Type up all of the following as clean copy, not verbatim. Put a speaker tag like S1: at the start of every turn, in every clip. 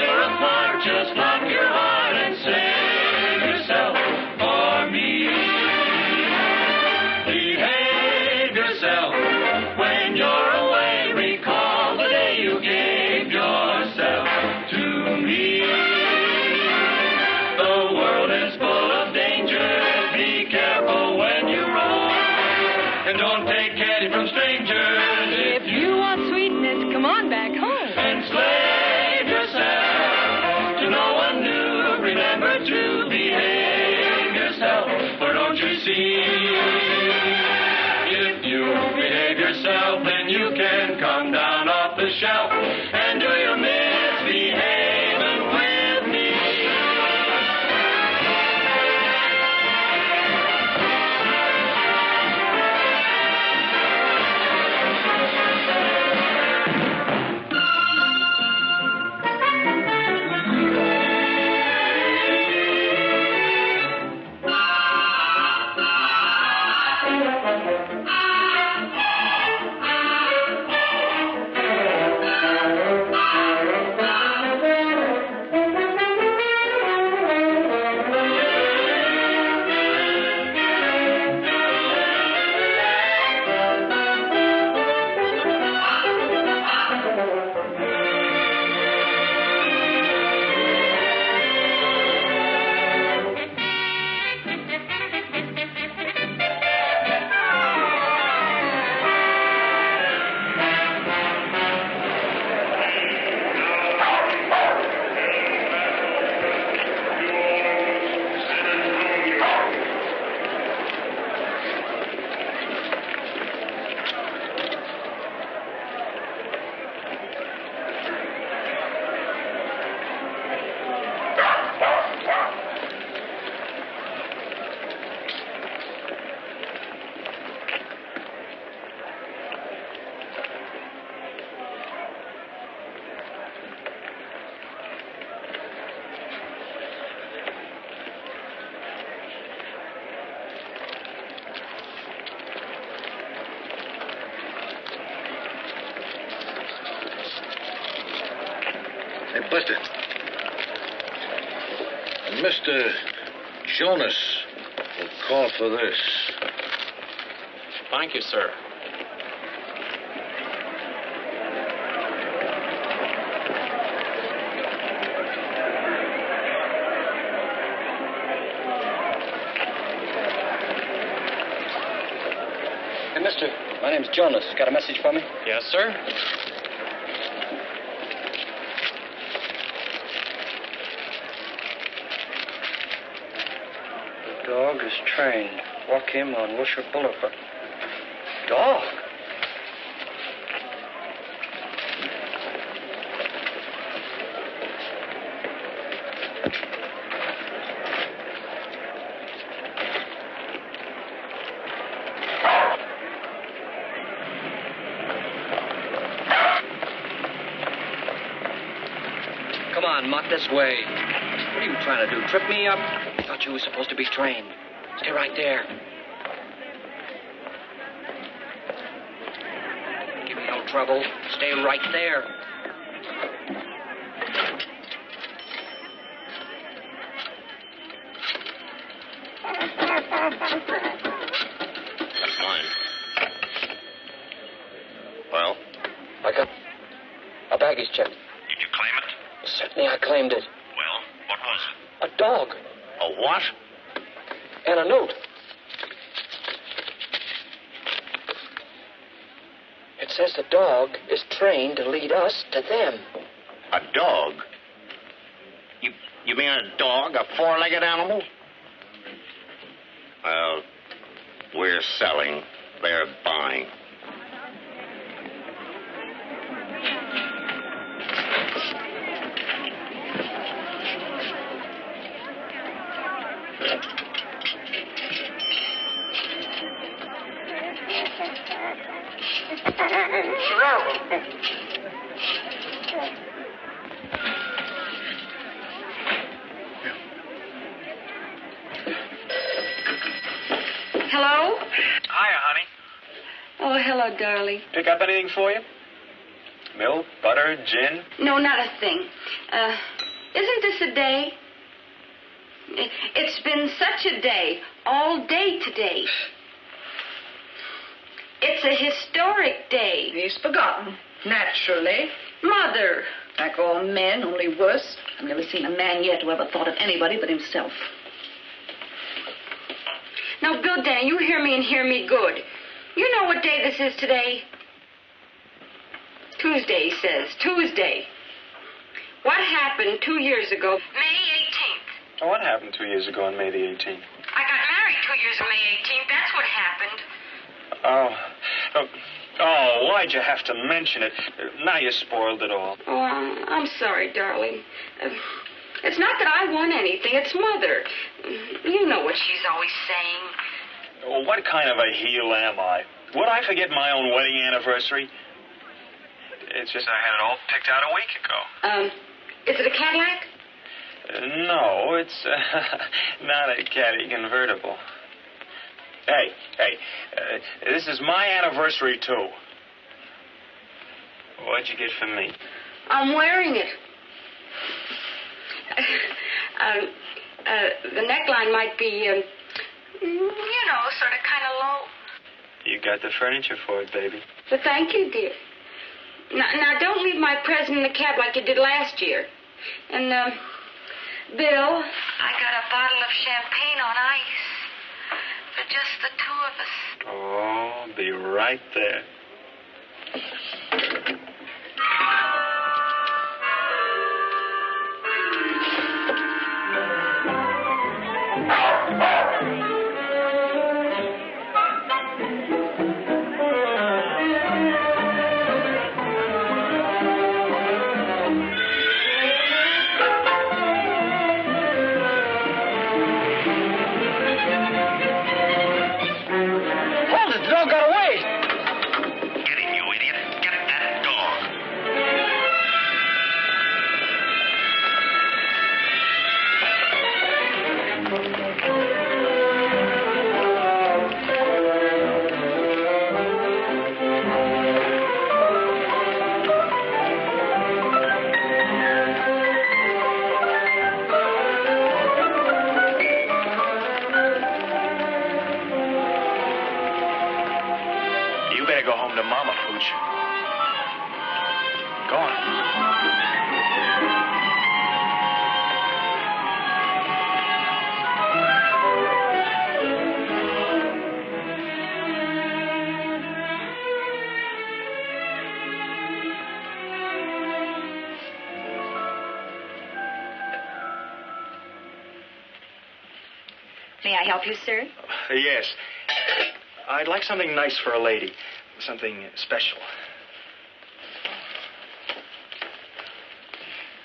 S1: we're apart, just lock your heart and save yourself for me. Behave yourself when you're away. Recall the day you gave yourself to me. The world is full of danger. Be careful when you roam, and don't take candy from strangers.
S2: If you want sweetness, come on back home.
S1: Enslave yourself to no one new. Remember to behave yourself, for don't you see? If you behave yourself, then you can come down off the shelf and do your misbehaving with me.
S3: Hey, Buster. Mr. Jonas will call for this.
S4: Thank you, sir.
S5: Hey, mister, my name's Jonas. Got a message for me?
S4: Yes, sir.
S5: The dog is trained. Walk him on Wilshire Boulevard. Dog? Come on, Mutt, this way. What are you trying to do, trip me up? I thought you were supposed to be trained. Stay right there. Give me no trouble. Stay right there.
S3: That's mine. Well?
S5: I got a baggage check.
S3: Did you claim it?
S5: Certainly I claimed it.
S3: Well, what was it?
S5: A dog.
S3: A what?
S5: And a note. It says the dog is trained to lead us to them.
S3: A dog? You mean a dog, a four-legged animal? Well, we're selling. They're buying.
S2: Hello?
S4: Hiya, honey.
S2: Oh, hello, darling.
S4: Pick up anything for you? Milk, butter, gin?
S2: No, not a thing. Isn't this a day? It's been such a day, all day today. It's a historic day.
S4: He's forgotten, naturally.
S2: Mother.
S4: Like all men, only worse. I've never seen a man yet who ever thought of anybody but himself.
S2: Now, Bill Denny, you hear me and hear me good. You know what day this is today? Tuesday, he says. Tuesday. What happened 2 years ago, May 18th?
S6: Oh, what happened 2 years ago on May the 18th?
S2: I got married 2 years on May 18th. That's what happened.
S6: Oh, why'd you have to mention it? Now you spoiled it all.
S2: Oh, I'm sorry, darling. It's not that I want anything. It's Mother. You know what she's always saying.
S6: Well, what kind of a heel am I? Would I forget my own wedding anniversary? It's just I had it all picked out a week ago.
S2: Is it a Cadillac?
S6: No, it's not a caddy convertible. Hey, this is my anniversary, too. What'd you get for me?
S2: I'm wearing it. The neckline might be, sort of kind of low.
S6: You got the furniture for it, baby.
S2: But thank you, dear. Now, don't leave my present in the cab like you did last year. And, Bill, I got a bottle of champagne on ice for just the two of us.
S6: Oh, I'll be right there.
S7: May I help you, sir?
S6: Yes. I'd like something nice for a lady. Something special.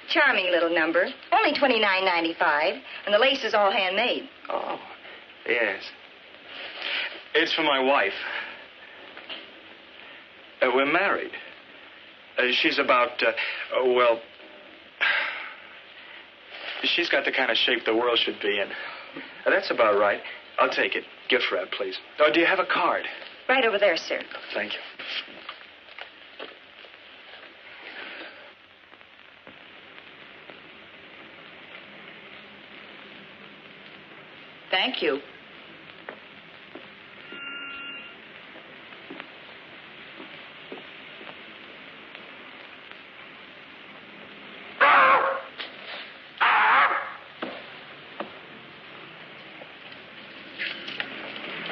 S7: Charming little number. Only $29.95, and the lace is all handmade.
S6: Oh, yes. It's for my wife. We're married. She's about, she's got the kind of shape the world should be in. That's about right. I'll take it. Gift wrap, please. Oh, do you have a card?
S7: Right over there, sir.
S6: Thank you.
S4: Thank you.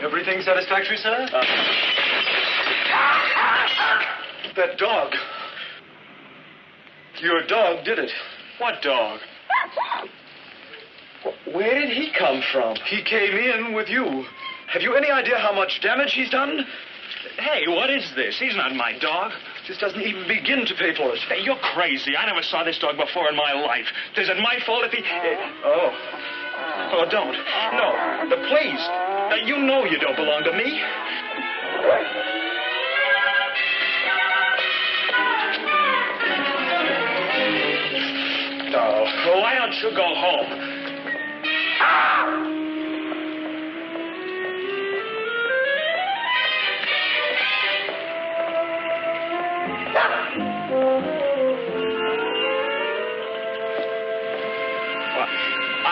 S6: Everything satisfactory, sir? That dog. Your dog did it. What dog? Where did he come from? He came in with you. Have you any idea how much damage he's done? Hey, what is this? He's not my dog. This doesn't even begin to pay for it. Hey, you're crazy. I never saw this dog before in my life. Is it my fault if he... Oh, don't. No, but please. You know you don't belong to me. Oh, why don't you go home?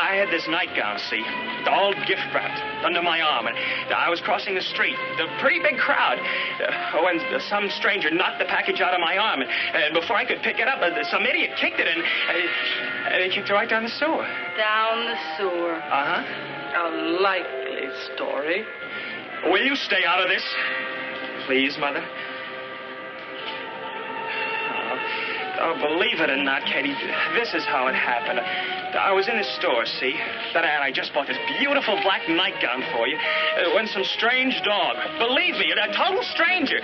S6: I had this nightgown, see, all gift wrapped under my arm, and I was crossing the street, a pretty big crowd, when some stranger knocked the package out of my arm, and before I could pick it up, some idiot kicked it, and he kicked it right down the sewer.
S2: Down the sewer.
S6: Uh-huh.
S2: A likely story.
S6: Will you stay out of this? Please, Mother? Oh, believe it or not, Katie, this is how it happened. I was in the store, see? And I just bought this beautiful black nightgown for you when some strange dog, believe me, a total stranger.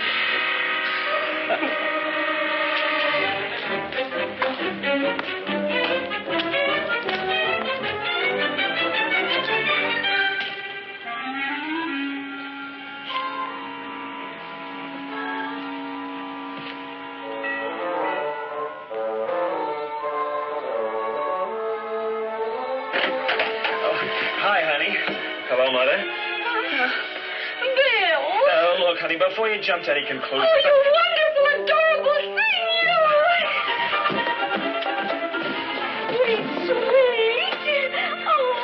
S6: Hello, Mother.
S2: Bill!
S6: Look, honey, before you jump to any conclusion...
S2: Oh, you wonderful, adorable thing, you! Sweet. Oh.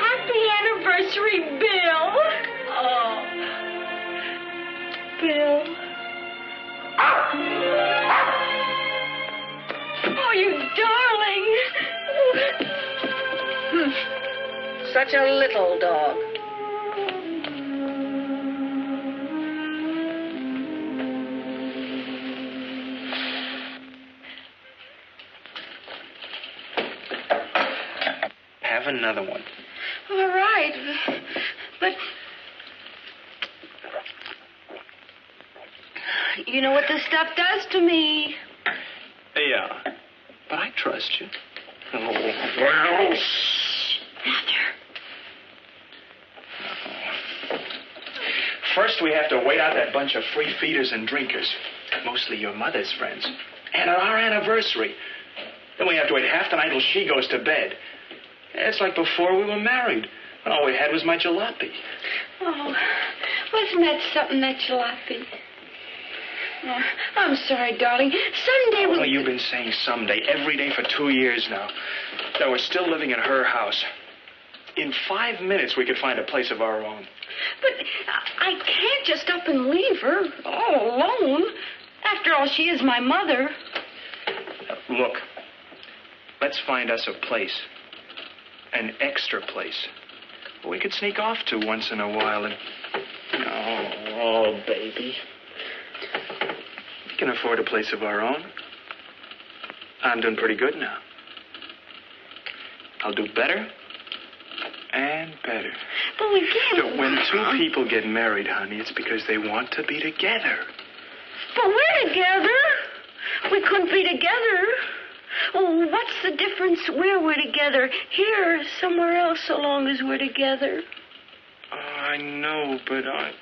S2: Happy anniversary, Bill. Oh. Bill. Oh, you darling.
S4: Such a little dog.
S6: Have another one.
S2: All right. But... you know what this stuff does to me.
S6: Yeah, but I trust you. Oh,
S2: Mother.
S6: First, we have to wait out that bunch of free feeders and drinkers, mostly your mother's friends, and on our anniversary. Then we have to wait half the night till she goes to bed. It's like before we were married, when all we had was my jalopy.
S2: Oh, wasn't that something, that jalopy? Oh, I'm sorry, darling. Someday we'll...
S6: Well, you've been saying someday every day for 2 years now. That we're still living in her house. In 5 minutes, we could find a place of our own.
S2: But I can't just up and leave her all alone. After all, she is my mother.
S6: Look, let's find us a place. An extra place. We could sneak off to once in a while and... Oh, baby. We can afford a place of our own. I'm doing pretty good now. I'll do better and better.
S2: But we can't...
S6: But when two people get married, honey, it's because they want to be together.
S2: But we're together. We couldn't be together. Oh, what's the difference where we're together? Here or somewhere else, so long as we're together.
S6: I know, but I...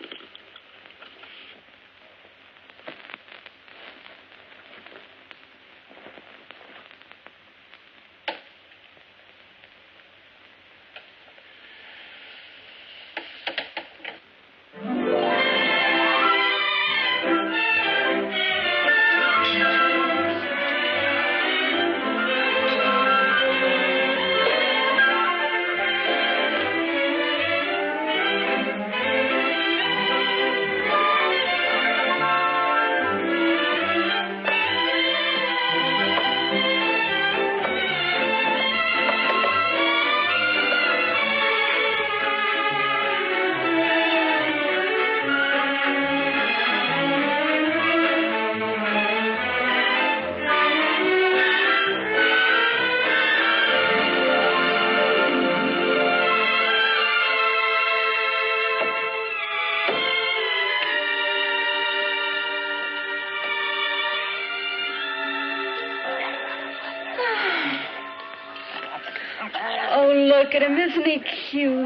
S2: Look at him, isn't he cute?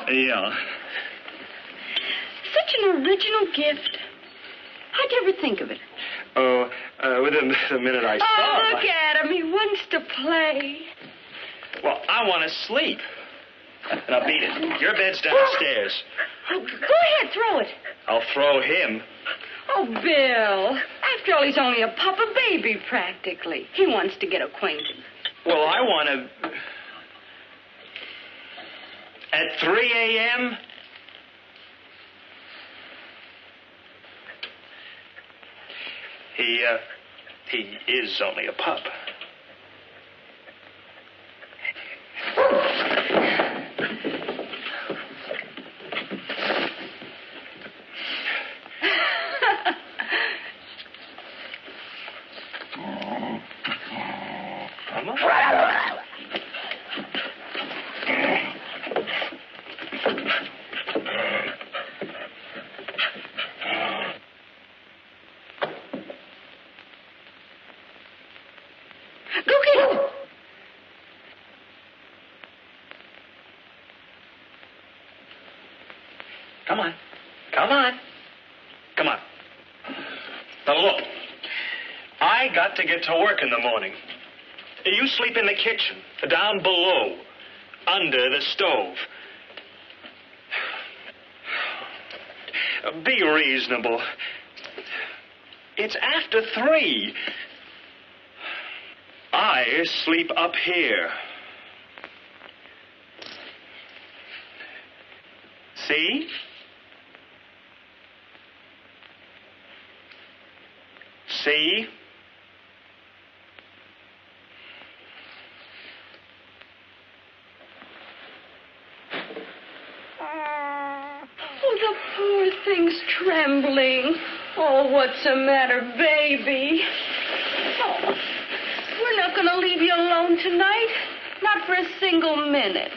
S6: Yeah.
S2: Such an original gift. How'd you ever think of it?
S6: Oh, within the minute I saw
S2: Oh,
S6: him,
S2: look at him. He wants to play.
S6: Well, I want to sleep. Now, beat it. Your bed's downstairs.
S2: Oh, go ahead, throw it.
S6: I'll throw him.
S2: Oh, Bill, After all, he's only a pup, a baby, practically. He wants to get acquainted.
S6: Well, I want to... At 3 a.m.? He is only a pup. Come on. Come on. Come on. Now, look. I got to get to work in the morning. You sleep in the kitchen, down below, under the stove. Be reasonable. It's after 3. I sleep up here. See? See?
S2: Oh, the poor thing's trembling. Oh, what's the matter, baby? Oh, we're not going to leave you alone tonight. Not for a single minute.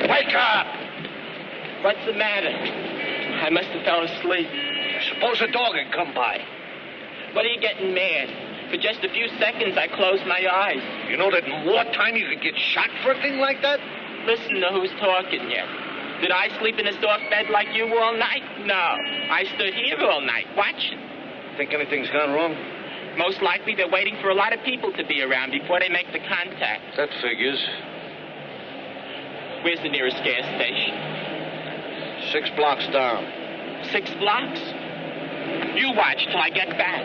S5: Wake up! What's the matter? I must have fell asleep.
S3: Suppose a dog had come by.
S5: What are you getting mad? For just a few seconds, I closed my eyes.
S3: You know that in wartime you could get shot for a thing like that?
S5: Listen to who's talking here. Did I sleep in a soft bed like you all night? No. I stood here all night, watching.
S3: Think anything's gone wrong?
S5: Most likely they're waiting for a lot of people to be around before they make the contact.
S3: That figures.
S5: Where's the nearest gas station?
S3: 6 blocks down.
S5: 6 blocks? You watch till I get back.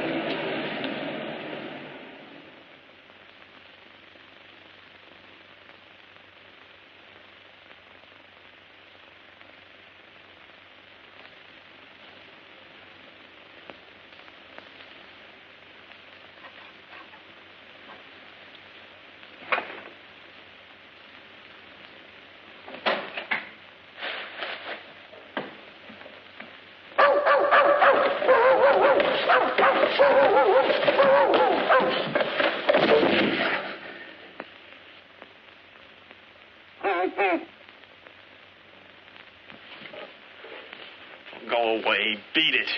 S6: Go away. Beat it.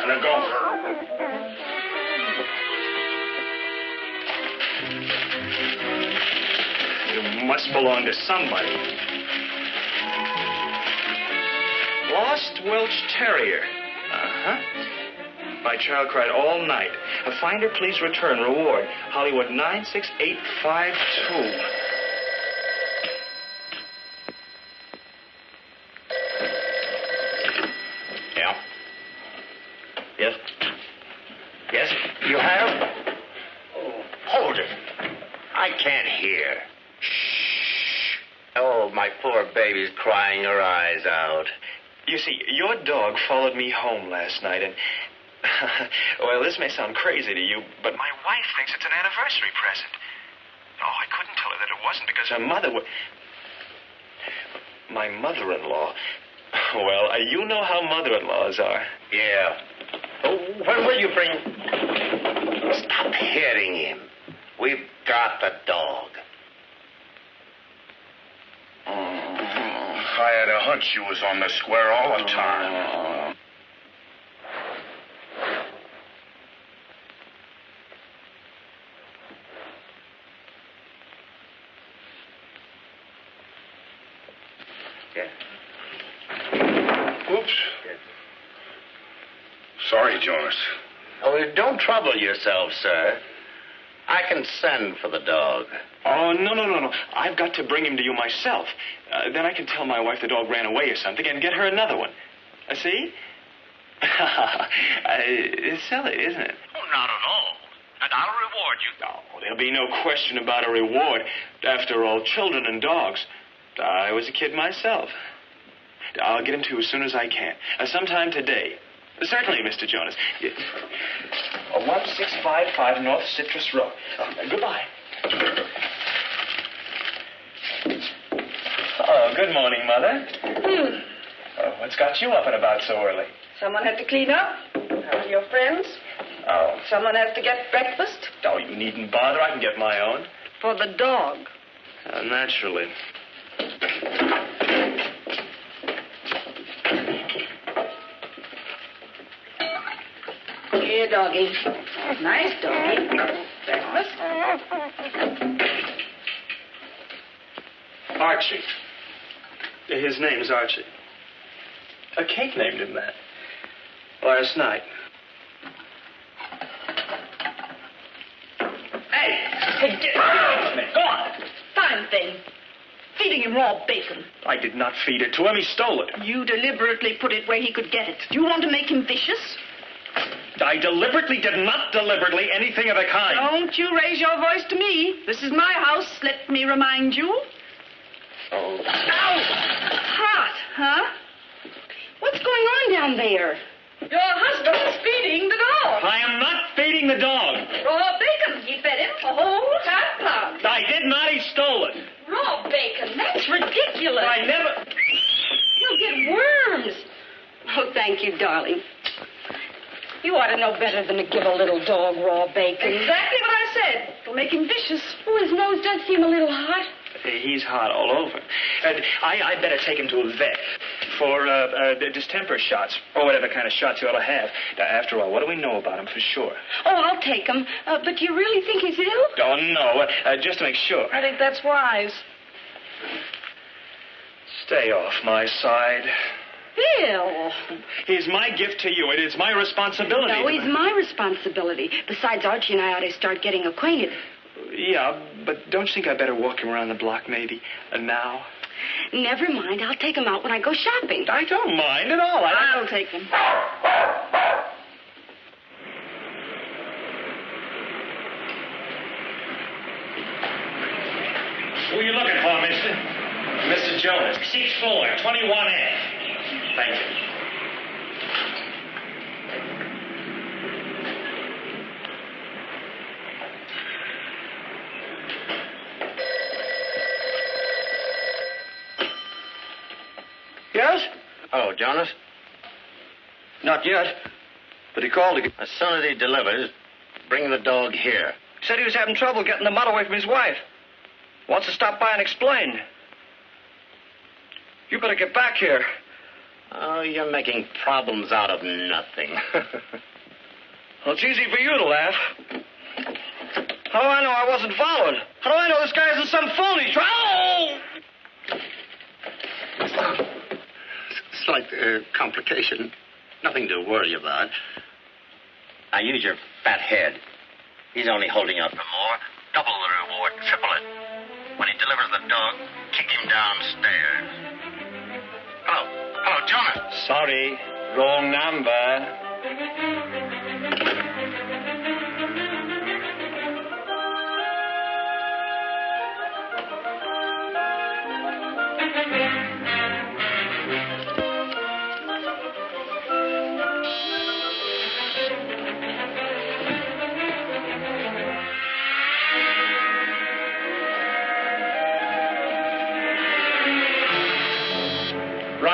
S6: Now go. You must belong to somebody. Lost Welsh terrier. Uh-huh. My child cried all night. A finder, please return. Reward. Hollywood 96852. Yeah? Yes? Yes? You have?
S3: Oh, hold it. I can't hear. Shh. Oh, my poor baby's crying her eyes out.
S6: You see, your dog followed me home last night, and... well, this may sound crazy to you, but my wife thinks it's an anniversary present. Oh, I couldn't tell her that it wasn't because her mother would... My mother-in-law? Well, you know how mother-in-laws are.
S3: Yeah. Oh, when will you bring... Stop hitting him. We've got the dog.
S8: I had a hunch you was on the square all the time. Oops. Sorry, Jonas.
S3: Oh, don't trouble yourself, sir. I can send for the dog.
S6: Oh, no. I've got to bring him to you myself. Then I can tell my wife the dog ran away or something and get her another one. See? It's silly, isn't it?
S3: Oh, not at all. And I'll reward you.
S6: Oh, there'll be no question about a reward. After all, children and dogs. I was a kid myself. I'll get him to you as soon as I can. Sometime today. Certainly, Mr. Jonas. 1655 North Citrus Road. Goodbye. Oh, good morning, Mother. What's got you up and about so early?
S4: Someone had to clean up. How are your friends?
S6: Oh.
S4: Someone has to get breakfast.
S6: Oh, you needn't bother. I can get my own.
S4: For the dog.
S6: Naturally.
S4: Here, doggy. Nice doggy. Breakfast.
S6: Archie. His name's Archie. Kate named him that. Last night.
S4: Hey, get off me. Go on. Fine thing. Feeding him raw bacon.
S6: I did not feed it to him. He stole it.
S4: You deliberately put it where he could get it. Do you want to make him vicious?
S6: I deliberately did not deliberately anything of the kind.
S4: Don't you raise your voice to me. This is my house, let me remind you.
S6: Oh.
S4: Ow! Hot, huh? What's going on down there? Your husband's feeding the dog.
S6: I am not feeding the dog.
S4: Raw bacon. He fed him a whole half pound.
S6: I did not. He stole it.
S4: Raw bacon? That's ridiculous.
S6: I never...
S4: He'll get worms. Oh, thank you, darling. You ought to know better than to give a little dog raw bacon. Exactly what I said. It'll make him vicious.
S2: Oh, his nose does seem a little hot.
S6: He's hot all over. I better take him to a vet for distemper shots, or whatever kind of shots he ought to have. After all, what do we know about him for sure?
S2: Oh, I'll take him. But you really think he's ill?
S6: Oh, no, just to make sure.
S4: I think that's wise.
S6: Stay off my side.
S2: Bill.
S6: He's my gift to you. It is my responsibility.
S2: No, he's my responsibility. Besides, Archie and I ought to start getting acquainted.
S6: Yeah, but don't you think I better walk him around the block maybe? Now?
S2: Never mind. I'll take him out when I go shopping.
S6: I don't mind at all.
S4: I'll take him.
S6: Who are you looking for, mister? Mr. Jonas. 6th floor, 21F. Thank you.
S9: Yes?
S3: Oh, Jonas?
S9: Not yet. But he called again.
S3: As soon as he delivers, bring the dog here.
S9: Said he was having trouble getting the mud away from his wife. Wants to stop by and explain. You better get back here.
S3: Oh, you're making problems out of nothing.
S9: Well, it's easy for you to laugh. How do I know I wasn't followed? How do I know this guy isn't some phony?
S3: Slight complication. Nothing to worry about. Now, use your fat head. He's only holding out for more. Double the reward, triple it. When he delivers the dog, kick him downstairs. Hello, Jonas.
S6: Sorry, wrong number.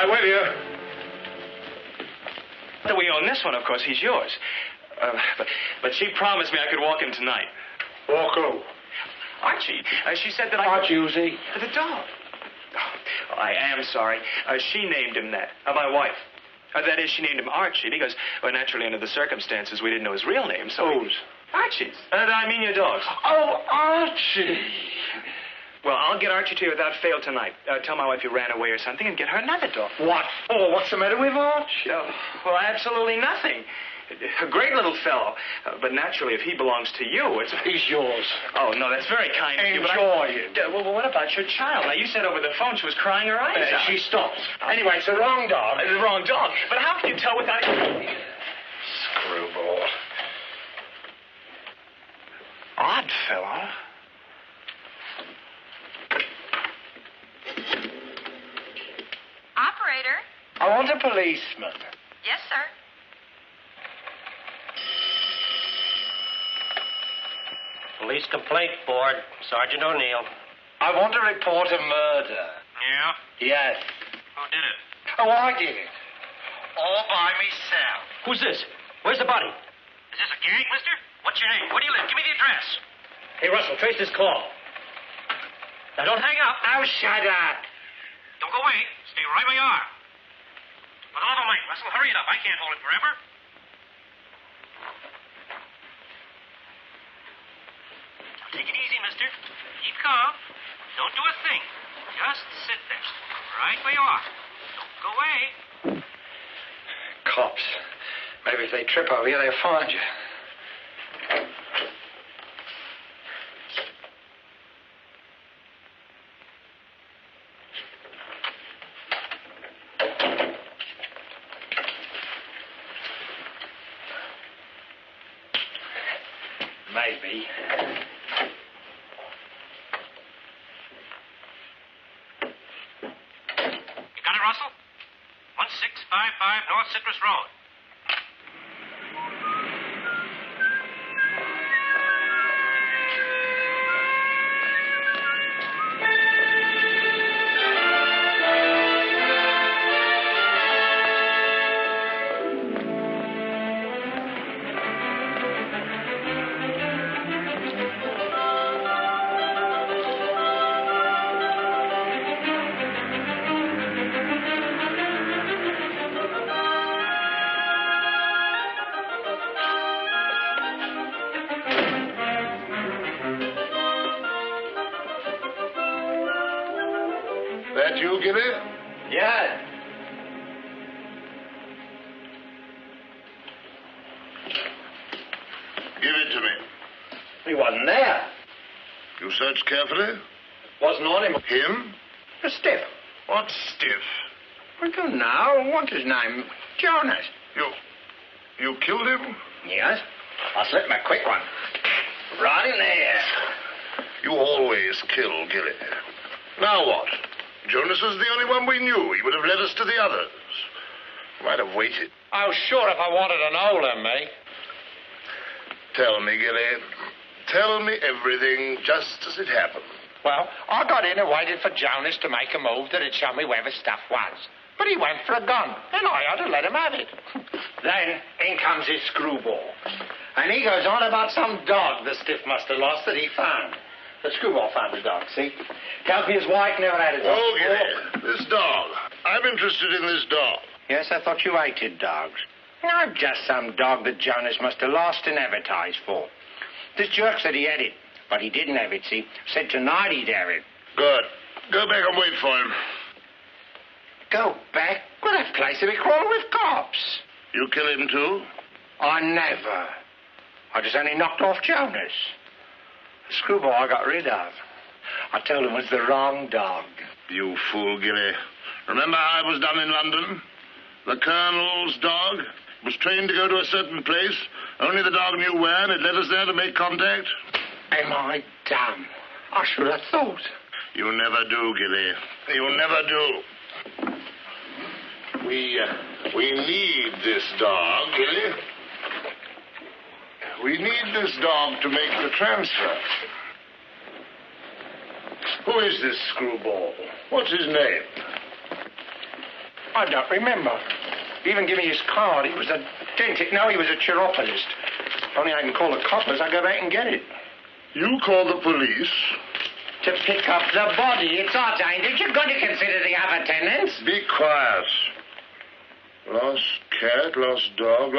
S6: right with you. We own this one, of course. He's yours. But she promised me I could walk him tonight.
S8: Walk who?
S6: Archie. She said that I...
S8: Archie, who's he?
S6: The dog. Oh, I am sorry. She named him that. My wife. That is, she named him Archie because, well, naturally, under the circumstances, we didn't know his real name, so...
S8: Whose?
S6: Archie's. I mean your dog's.
S8: Oh, Archie.
S6: Well, I'll get Archie to you without fail tonight. Tell my wife you ran away or something and get her another dog.
S8: What for? What's the matter with Archie?
S6: Well, absolutely nothing. A great little fellow. But naturally, if he belongs to you, it's...
S8: He's yours.
S6: Oh, no, that's very kind of you, but
S8: Enjoy it.
S6: Well, what about your child? Now, you said over the phone she was crying her eyes out.
S8: She stopped. Anyway, it's the wrong dog.
S6: The wrong dog. But how can you tell without...
S8: Screwball.
S6: Odd fellow.
S2: Operator?
S8: I want a policeman.
S2: Yes, sir.
S3: Police complaint board. Sergeant O'Neill.
S8: I want to report a murder.
S3: Yeah?
S8: Yes.
S3: Who did it?
S8: Oh, I did it. All by myself.
S3: Who's this? Where's the body? Is this a gang, mister? What's your name? Where do you live? Give me the address. Hey, Russell, trace this call. Now, don't hang up.
S8: Oh, shut up.
S3: Don't go away. Stay right where you are. For the love of Mike, Russell, hurry it up. I can't hold it forever. Take it easy, mister. Keep calm. Don't do a thing. Just sit there. Right where you are. Don't go away.
S8: Cops. Maybe if they trip over you, they'll find you. Maybe.
S3: You got it, Russell? 1655 North Citrus Road.
S8: That you, Gilly?
S9: Yeah.
S8: Give it to me.
S9: He wasn't there.
S8: You searched carefully?
S9: Wasn't on him.
S8: Him?
S9: A stiff.
S8: What stiff?
S9: I don't know. What's his name? Jonas.
S8: You killed him?
S9: Yes. I slipped him a quick one. Right in there.
S8: You always kill, Gilly. Now what? Jonas was the only one we knew. He would have led us to the others. Might have waited.
S9: Oh, sure, if I wanted to know them, me.
S8: Tell me, Gilly. Tell me everything just as it happened.
S9: Well, I got in and waited for Jonas to make a move that'd show me where the stuff was. But he went for a gun, and I had to let him have it. Then in comes his screwball. And he goes on about some dog the stiff must have lost that he found. The screwball found the dog, see? Tells me his wife never had a dog.
S8: Oh, Gilly, this dog. I'm interested in this dog.
S9: Yes, I thought you hated dogs. No, just some dog that Jonas must have lost and advertised for. This jerk said he had it, but he didn't have it, see? Said tonight he'd have it.
S8: Good. Go back and wait for him.
S9: Go back? Well, that place will be crawling with cops.
S8: You kill him, too?
S9: I never. I just only knocked off Jonas. The screwball I got rid of. I told him it was the wrong dog.
S8: You fool, Gilly. Remember how it was done in London? The Colonel's dog was trained to go to a certain place. Only the dog knew where, and it led us there to make contact.
S9: Am I dumb? I should have thought.
S8: You never do, Gilly. You never do. We need this dog, Gilly. We need this dog to make the transfer. Who is this screwball? What's his name?
S9: I don't remember. He even gave me his card. He was a dentist. No, he was a chiropodist. Only I can call the coppers. I go back and get it.
S8: You call the police?
S9: To pick up the body. It's odd, ain't it? You've got to consider the other tenants.
S8: Be quiet. Lost cat, lost dog,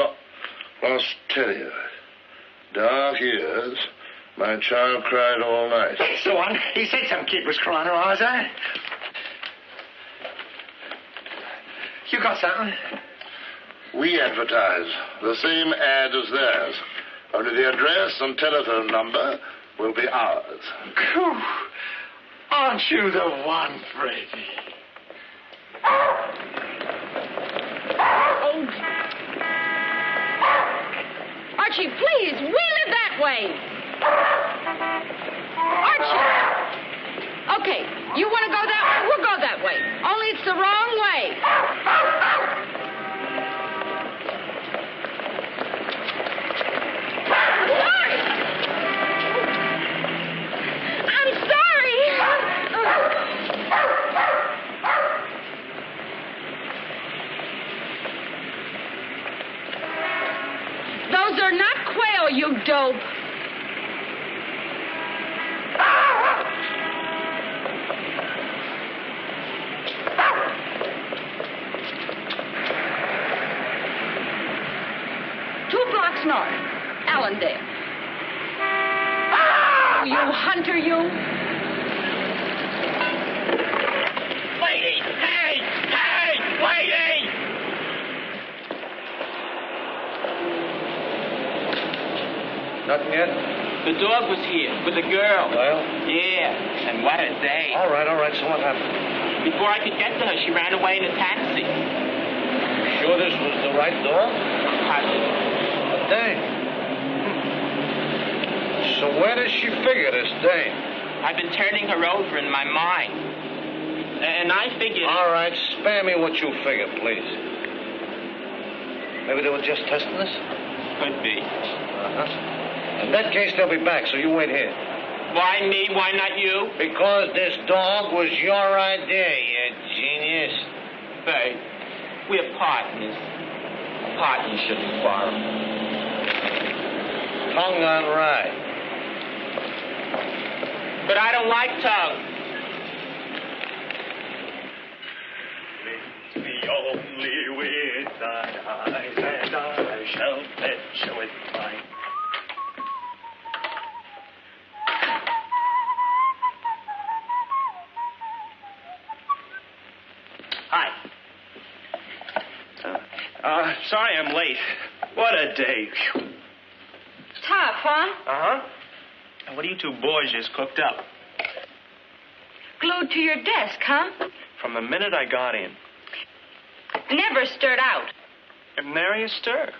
S8: lost terrier. Dark ears. My child cried all night.
S9: That's the one. He said some kid was crying her eyes out. You got something?
S8: We advertise the same ad as theirs. Only the address and telephone number will be ours.
S9: Cool. Aren't you the one, Freddie?
S4: Oh. Archie, please, wheel it that way. Archie. Okay, you want to go that way? We'll go that way. Only it's the wrong way. Sorry. I'm sorry. Those are not quail, you dope. North, Allendale. Oh, you hunter, you!
S5: Lady! Hey! Hey! Lady!
S6: Nothing yet?
S5: The dog was here with a girl.
S6: Well?
S5: Yeah, and what a day.
S6: All right. So what happened?
S5: Before I could get to her, she ran away in a taxi.
S6: Sure this was the right dog?
S5: Positive.
S6: Dame. So where does she figure this dame?
S5: I've been turning her over in my mind. And I figured...
S6: All right, spare me what you figure, please. Maybe they were just testing this?
S5: Could be.
S6: Uh-huh. In that case, they'll be back, so you wait here.
S5: Why me? Why not you?
S6: Because this dog was your idea, you genius.
S5: Hey, we're partners. Partners shouldn't quarrel.
S6: Tongue on right.
S5: But I don't like tongue.
S10: The only with thine eyes, and I shall fetch with mine. Hi. Sorry I'm late. What a day.
S4: Tough, huh?
S10: Uh-huh. What are you two boys just cooked up?
S4: Glued to your desk, huh?
S10: From the minute I got in.
S4: Never stirred out.
S10: And there you stir.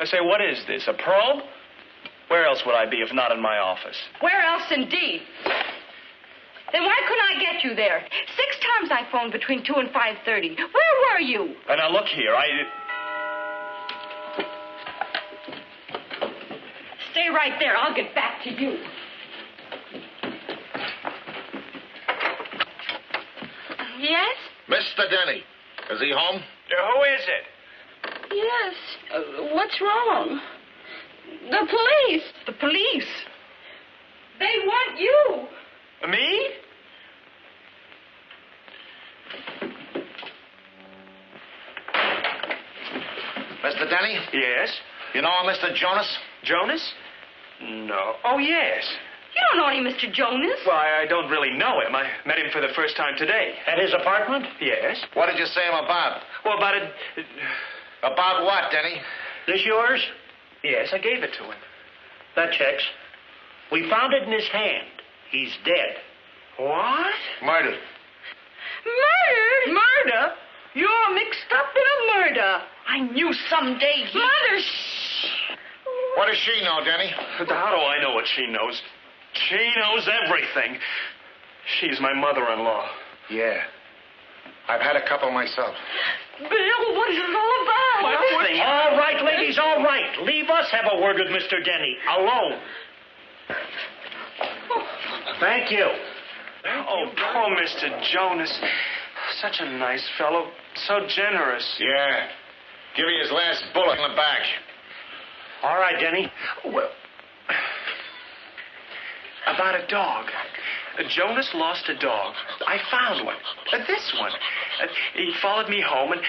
S10: I say, what is this, a probe? Where else would I be if not in my office?
S4: Where else, indeed? Then why couldn't I get you there? 6 times I phoned between 2 and 5:30. Where were you?
S10: And now look here,
S4: Stay right there. I'll get back to you. Yes?
S8: Mr. Denny, is he home?
S10: Who is it?
S4: Yes. What's wrong? The police. The police? They want you.
S10: Me?
S9: Mr. Denny?
S10: Yes.
S9: You know Mr. Jonas?
S10: Jonas? No. Oh, yes.
S4: You don't know any Mr. Jonas.
S10: Well, I don't really know him. I met him for the first time today.
S9: At his apartment?
S10: Yes.
S9: What did you say him about?
S10: Well, about it...
S9: About what, Denny? This yours?
S10: Yes, I gave it to him.
S9: That checks. We found it in his hand. He's dead.
S10: What?
S9: Murdered.
S4: Murdered?
S2: Murder?
S4: You're mixed up in a murder.
S2: I knew someday he...
S4: Mother, shh.
S9: What does she know, Denny?
S10: How do I know what she knows? She knows everything. She's my mother-in-law.
S9: Yeah. I've had a couple myself.
S4: Bill, what is it all about?
S9: All right, ladies, all right. Leave us have a word with Mr. Denny. Alone. Thank you.
S10: Oh, poor Mr. Jonas. Such a nice fellow. So generous.
S8: Yeah. Give me his last bullet in the back.
S10: All right, Denny. Well, about a dog. Jonas lost a dog. I found one. This one. He followed me home and,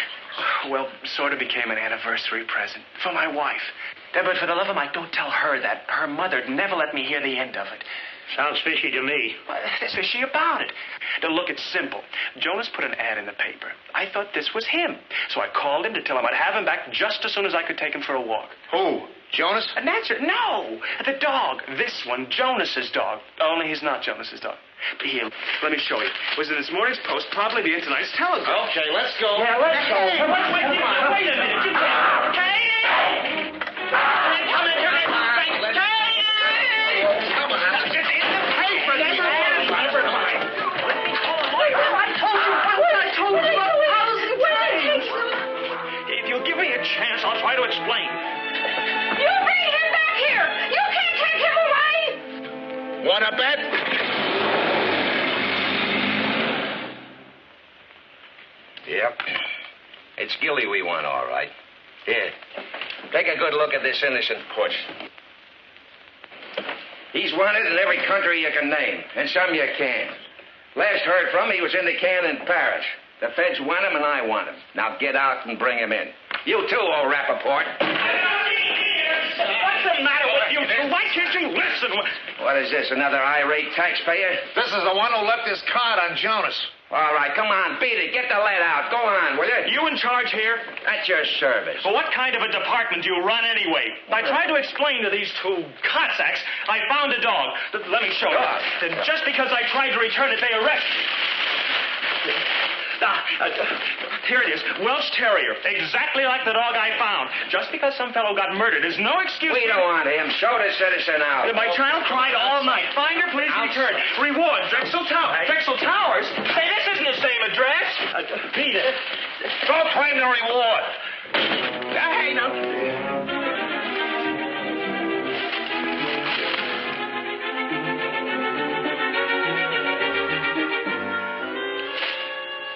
S10: well, sort of became an anniversary present for my wife. But for the love of Mike, don't tell her that. Her mother'd never let me hear the end of it.
S3: Sounds fishy to me.
S10: There's fishy about it. Now, look, it's simple. Jonas put an ad in the paper. I thought this was him. So I called him to tell him I'd have him back just as soon as I could take him for a walk.
S8: Who? Jonas?
S10: And that's it. No, the dog. This one, Jonas's dog. Only he's not Jonas's dog. But here, let me show you. Was in this morning's Post, probably be in tonight's Telegram.
S8: Okay, let's go.
S10: Yeah, let's go.
S5: Wait a minute. You can't. Katie! Come in here.
S10: If you'll give me a chance, I'll try to explain.
S2: You bring him back here! You can't take him away!
S8: Want a bet?
S11: Yep. It's Gilly we want, all right. Here. Take a good look at this innocent puss. He's wanted in every country you can name, and some you can't. Last heard from, he was in the can in Paris. The feds want him, and I want him. Now get out and bring him in. You too, old Rappaport.
S10: What's the matter with you two? Why can't you listen?
S11: What is this, another irate taxpayer?
S8: This is the one who left his card on Jonas.
S11: All right, come on, beat it. Get the lead out. Go on, will you?
S10: You in charge here?
S11: At your service.
S10: Well, what kind of a department do you run anyway? I tried to explain to these two Cossacks I found a dog. Let me show you. And just because I tried to return it, they arrested me. Here it is. Welsh terrier. Exactly like the dog I found. Just because some fellow got murdered is no excuse.
S11: We don't want him. Show the citizen out.
S10: My child cried all night. Find her, please return. Reward, Drexel Towers. Drexel Towers? Say, this isn't the same address. Peter.
S8: Go claim the reward.
S10: Hey, now.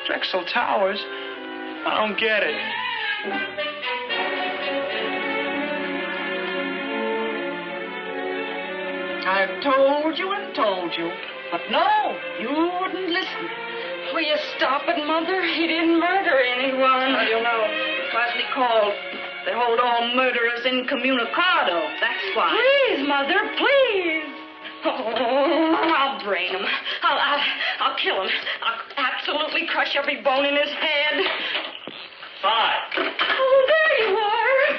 S10: Drexel Towers? I don't get it.
S4: I've told you and told you. But no, you wouldn't listen.
S2: Will you stop it, Mother? He didn't murder anyone.
S4: Well, you know, it's classically called, they hold all murderers incommunicado. That's why.
S2: Please, Mother, please. Oh, I'll brain him. I'll kill him. I'll absolutely crush every bone in his head.
S10: 5.
S2: Oh, there you are.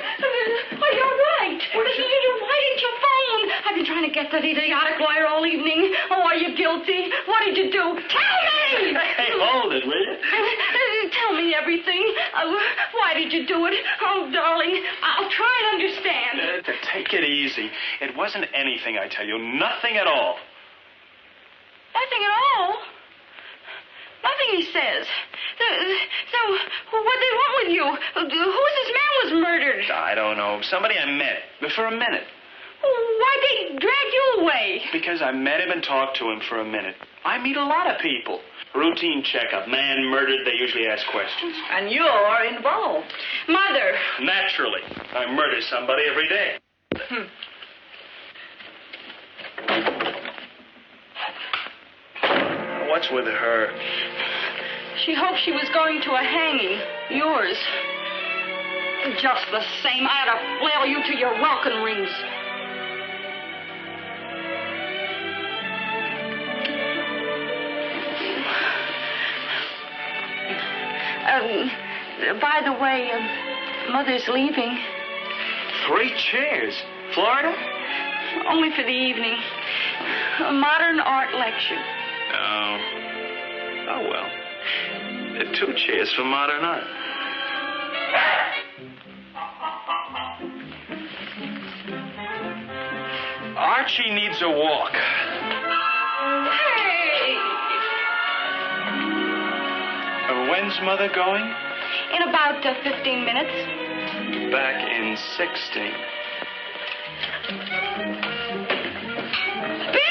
S2: Oh, you're right. Why didn't you phone? I've been trying to get that idiotic lawyer all evening. Oh, are you guilty? What did you do? Tell me!
S10: Hey, hold it, will you?
S2: Tell me everything. Why did you do it? Oh, darling, I'll try and understand.
S10: Take it easy. It wasn't anything, I tell you. Nothing at all.
S2: Nothing at all? Nothing, he says. So, what they want with you? Who's this man was murdered?
S10: I don't know. Somebody I met. For a minute.
S2: Why'd they drag you away?
S10: Because I met him and talked to him for a minute. I meet a lot of people. Routine checkup. Man murdered, they usually ask questions.
S4: And you're involved.
S2: Mother.
S10: Naturally. I murder somebody every day. What's with her?
S2: She hoped she was going to a hanging. Yours. Just the same, I ought to flail you to your welcome rings. By the way, Mother's leaving.
S10: 3 chairs. Florida?
S2: Only for the evening. A modern art lecture.
S10: Oh, well. 2 chairs for modern art. Archie needs a walk.
S2: Hey!
S10: When's Mother going?
S2: In about 15 minutes.
S10: Back in 16.
S2: Bill!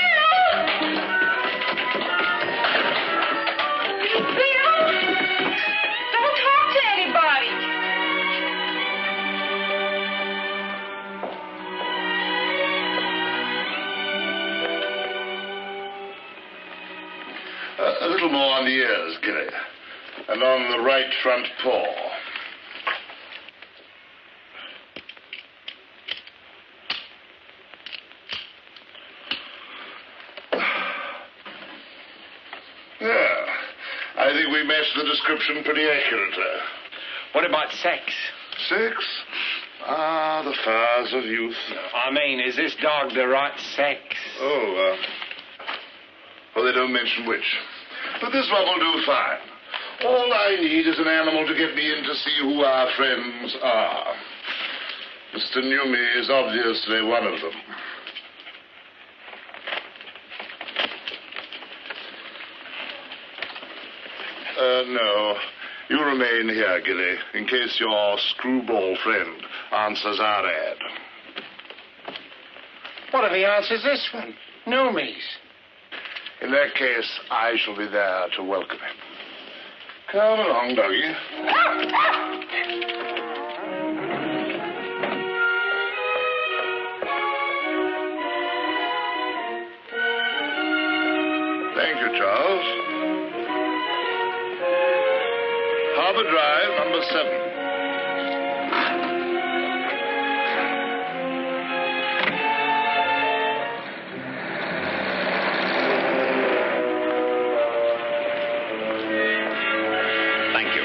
S8: A little more on the ears, Gilly. And on the right front paw. Yeah. I think we matched the description pretty accurately.
S10: What about sex?
S8: Sex? Ah, the fires of youth.
S9: I mean, is this dog the right sex?
S8: Oh, well, they don't mention which. But this one will do fine. All I need is an animal to get me in to see who our friends are. Mr. Newmy is obviously one of them. No. You remain here, Gilly, in case your screwball friend answers our ad.
S9: What if he answers this one? Noomies.
S8: In that case, I shall be there to welcome him. Come along, doggy. Thank you, Charles. Harbor Drive, number 7.
S3: Thank you.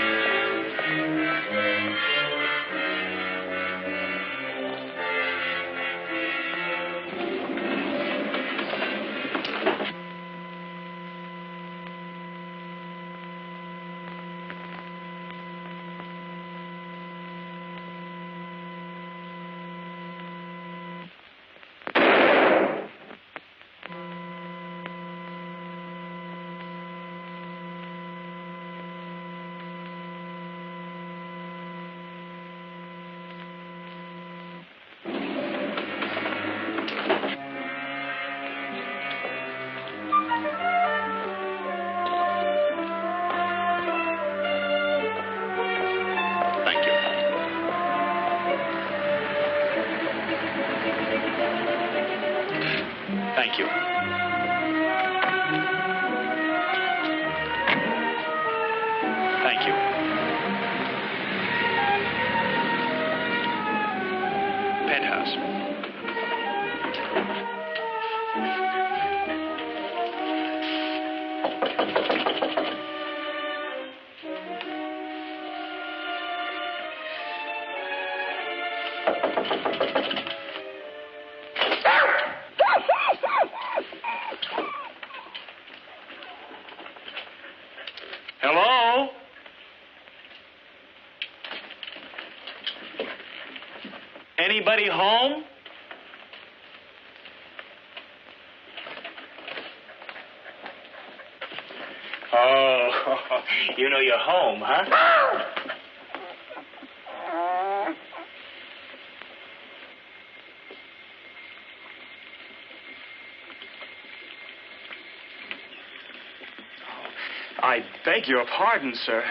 S3: Thank you. Thank you. Thank you. Penthouse. Hello? Anybody home? Oh, you know you're home, huh? I beg your pardon, sir.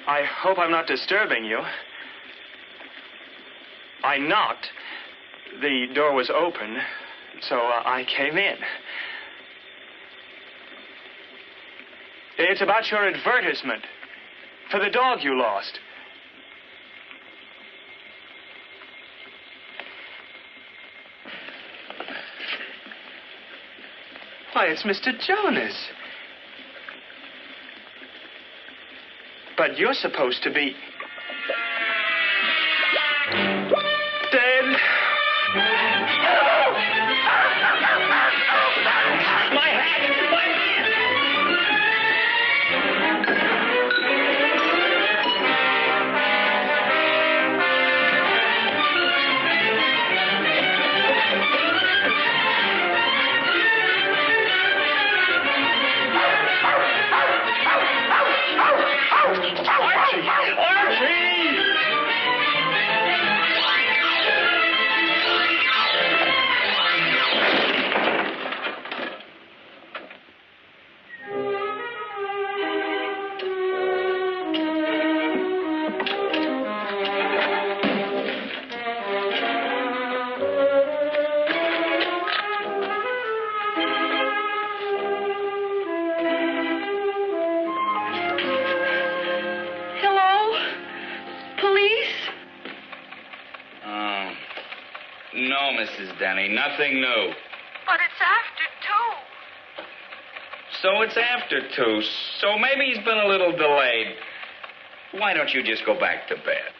S3: I hope I'm not disturbing you. I knocked. The door was open, so I came in. It's about your advertisement for the dog you lost. Why, it's Mr. Jonas. But you're supposed to be dead. My hat! Archie! Archie!
S12: Mrs. Denny. Nothing new.
S2: But it's after 2.
S12: So it's after 2. So maybe he's been a little delayed. Why don't you just go back to bed?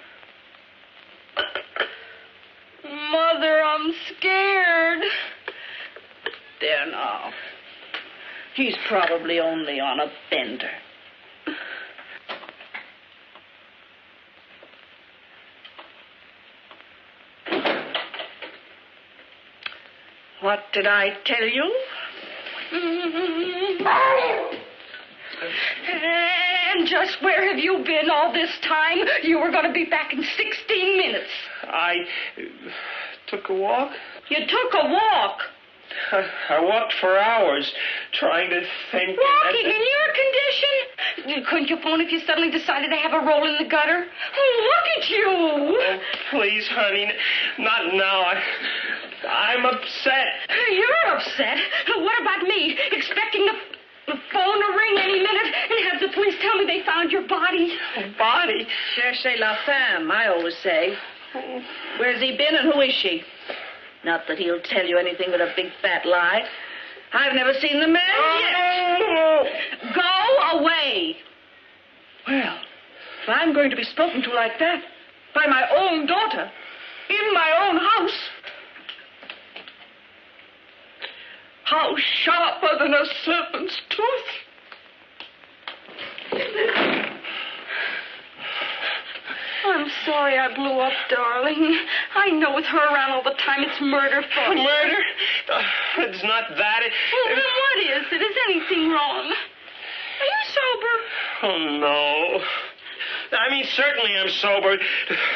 S4: Mother, I'm scared. There now. He's probably only on a bender. What did I tell you? And just where have you been all this time? You were going to be back in 16 minutes.
S10: I took a walk.
S4: You took a walk?
S10: I walked for hours, trying to think.
S4: Walking in your condition? Couldn't you phone if you suddenly decided to have a roll in the gutter? Oh, look at you.
S10: Oh, please, honey, not now. I'm upset.
S4: You're upset? What about me? Expecting the phone to ring any minute and have the police tell me they found your body?
S10: Body?
S4: Cherchez la femme, I always say. Where's he been and who is she? Not that he'll tell you anything but a big fat lie. I've never seen the man yet. Go away. Well, if I'm going to be spoken to like that by my own daughter in my own house, how sharper than a serpent's tooth. I'm sorry I blew up, darling. I know with her around all the time it's murder for you.
S10: Murder? It's not that.
S4: Well, then what is it? Is anything wrong? Are you sober?
S10: Oh, no. I mean, certainly I'm sober.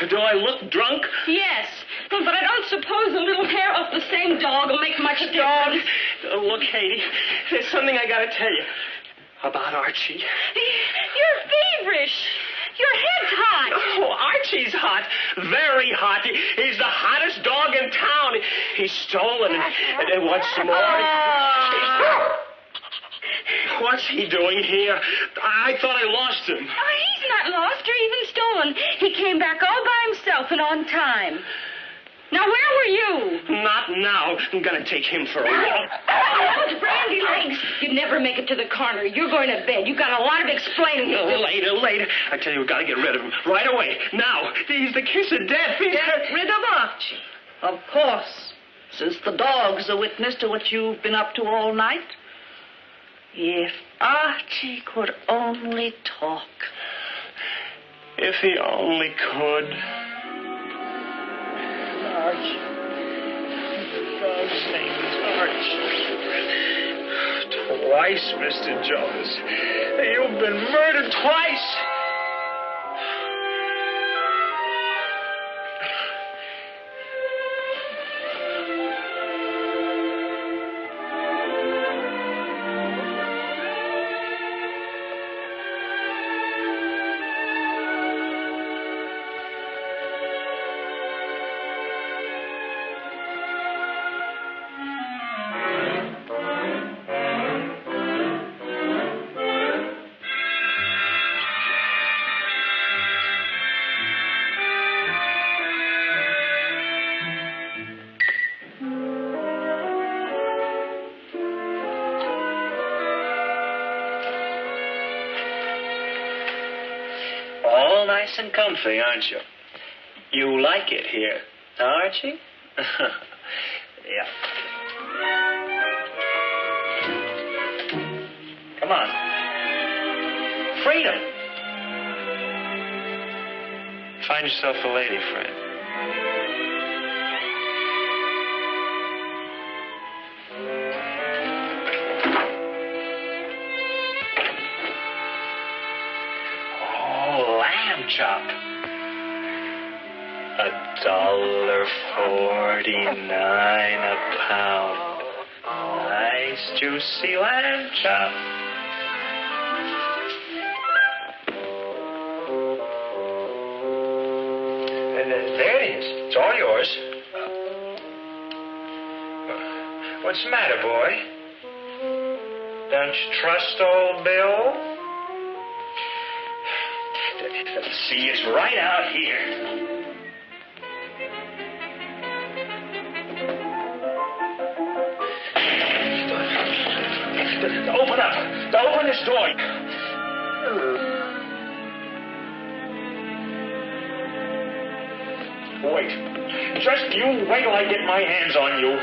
S10: Do I look drunk?
S4: Yes. But I don't suppose a little hair off the same dog will make much difference.
S10: Look, Katie, there's something I gotta tell you about Archie.
S4: You're feverish. Your head's hot.
S10: Oh, Archie's hot. Very hot. He's the hottest dog in town. He's stolen and what's more... What's he doing here? I thought I lost him.
S4: Oh, he's not lost or even stolen. He came back all by himself and on time. Now, where were you?
S10: Not now. I'm going to take him for a walk.
S4: Oh, those brandy legs. You'd never make it to the corner. You're going to bed. You've got a lot of explaining to do.
S10: Later. I tell you, we've got to get rid of him. Right away. Now. He's the kiss of death.
S4: Get rid of Archie. Of course. Since the dog's a witness to what you've been up to all night. If Archie could only talk.
S10: If he only could. Archie. The dog's name is Archie. Twice, Mr. Jones. You've been murdered twice. All nice and comfy, aren't you? You like it here, Archie? Yeah. Come on. Freedom. Find yourself a lady friend. Chop. $1.49 a pound. Nice juicy lamb chop. There it is. It's all yours. What's the matter, boy? Don't you trust old Bill? See, it's right out here.
S6: Open up. Open this door. Wait. Just you wait till I get my hands on you.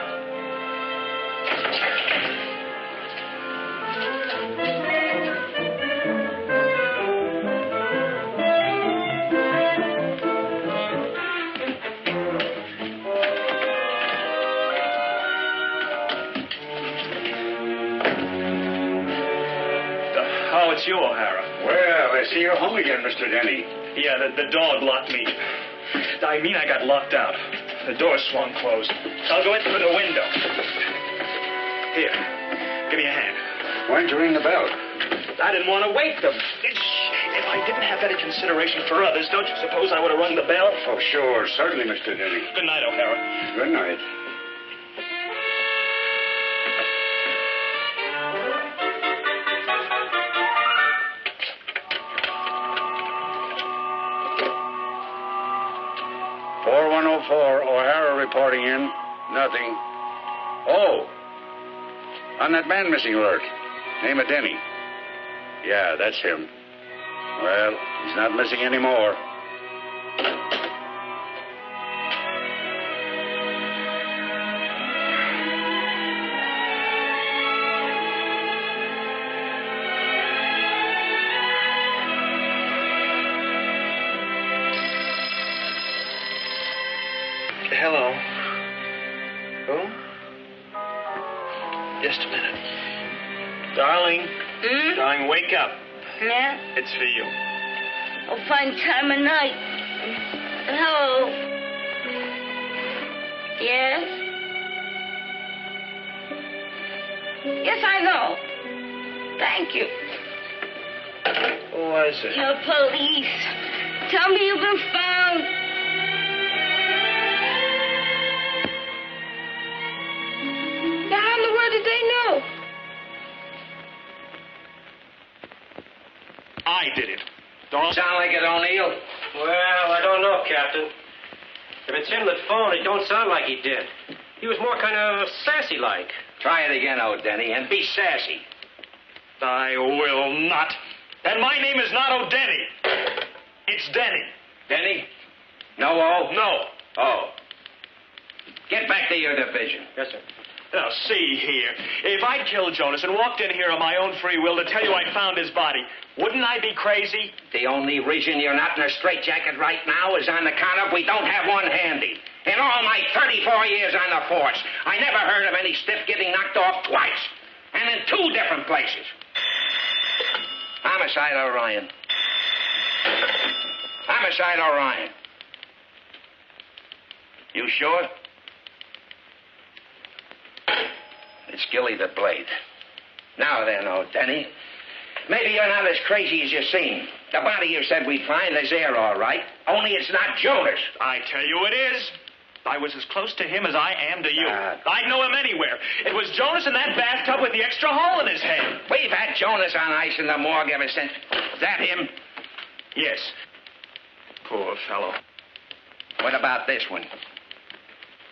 S6: Oh, it's you, O'Hara.
S13: Well, I see you're home again, Mr. Denny.
S6: Yeah, the dog locked me. I mean, I got locked out. The door swung closed. I'll go in through the window. Here, give me a hand.
S13: Why didn't you ring the bell?
S6: I didn't want to wake them. If I didn't have any consideration for others, don't you suppose I would have rung the bell?
S13: Oh, sure. Certainly, Mr. Denny.
S6: Good night, O'Hara.
S13: Good night. O'Hara reporting in. Nothing. Oh. On that man missing alert. Name of Denny. Yeah, that's him. Well, he's not missing anymore.
S6: Hello. Who? Just a minute. Darling. Darling, wake up.
S2: Yeah?
S6: It's for you.
S2: Oh, fine time of night. Hello. Yes? Yes, I know. Thank you.
S6: Who was it?
S2: Your police. Tell me you've been found. How in the world did they know?
S6: I did it.
S11: Don't sound like it, O'Neill.
S14: Well, I don't know, Captain. If it's him that phoned, it don't sound like he did. He was more kind of sassy-like.
S11: Try it again, O'Denny, and be sassy.
S6: I will not. And my name is not O'Denny. It's Denny.
S11: Denny? No O?
S6: No.
S11: Oh. Get back to your division.
S14: Yes, sir.
S6: Now, see here. If I'd killed Jonas and walked in here on my own free will to tell you I'd found his body, wouldn't I be crazy?
S11: The only reason you're not in a straitjacket right now is on account of we don't have one handy. In all my 34 years on the force, I never heard of any stiff getting knocked off twice. And in 2 different places. Homicide Orion. Homicide Orion. You sure? It's Gilly the Blade. Now then, O'Denny, maybe you're not as crazy as you seem. The body you said we'd find is there, all right. Only it's not Jonas.
S6: I tell you it is. I was as close to him as I am to you. I'd know him anywhere. It was Jonas in that bathtub with the extra hole in his head.
S11: We've had Jonas on ice in the morgue ever since. Is that him?
S6: Yes. Poor fellow.
S11: What about this one?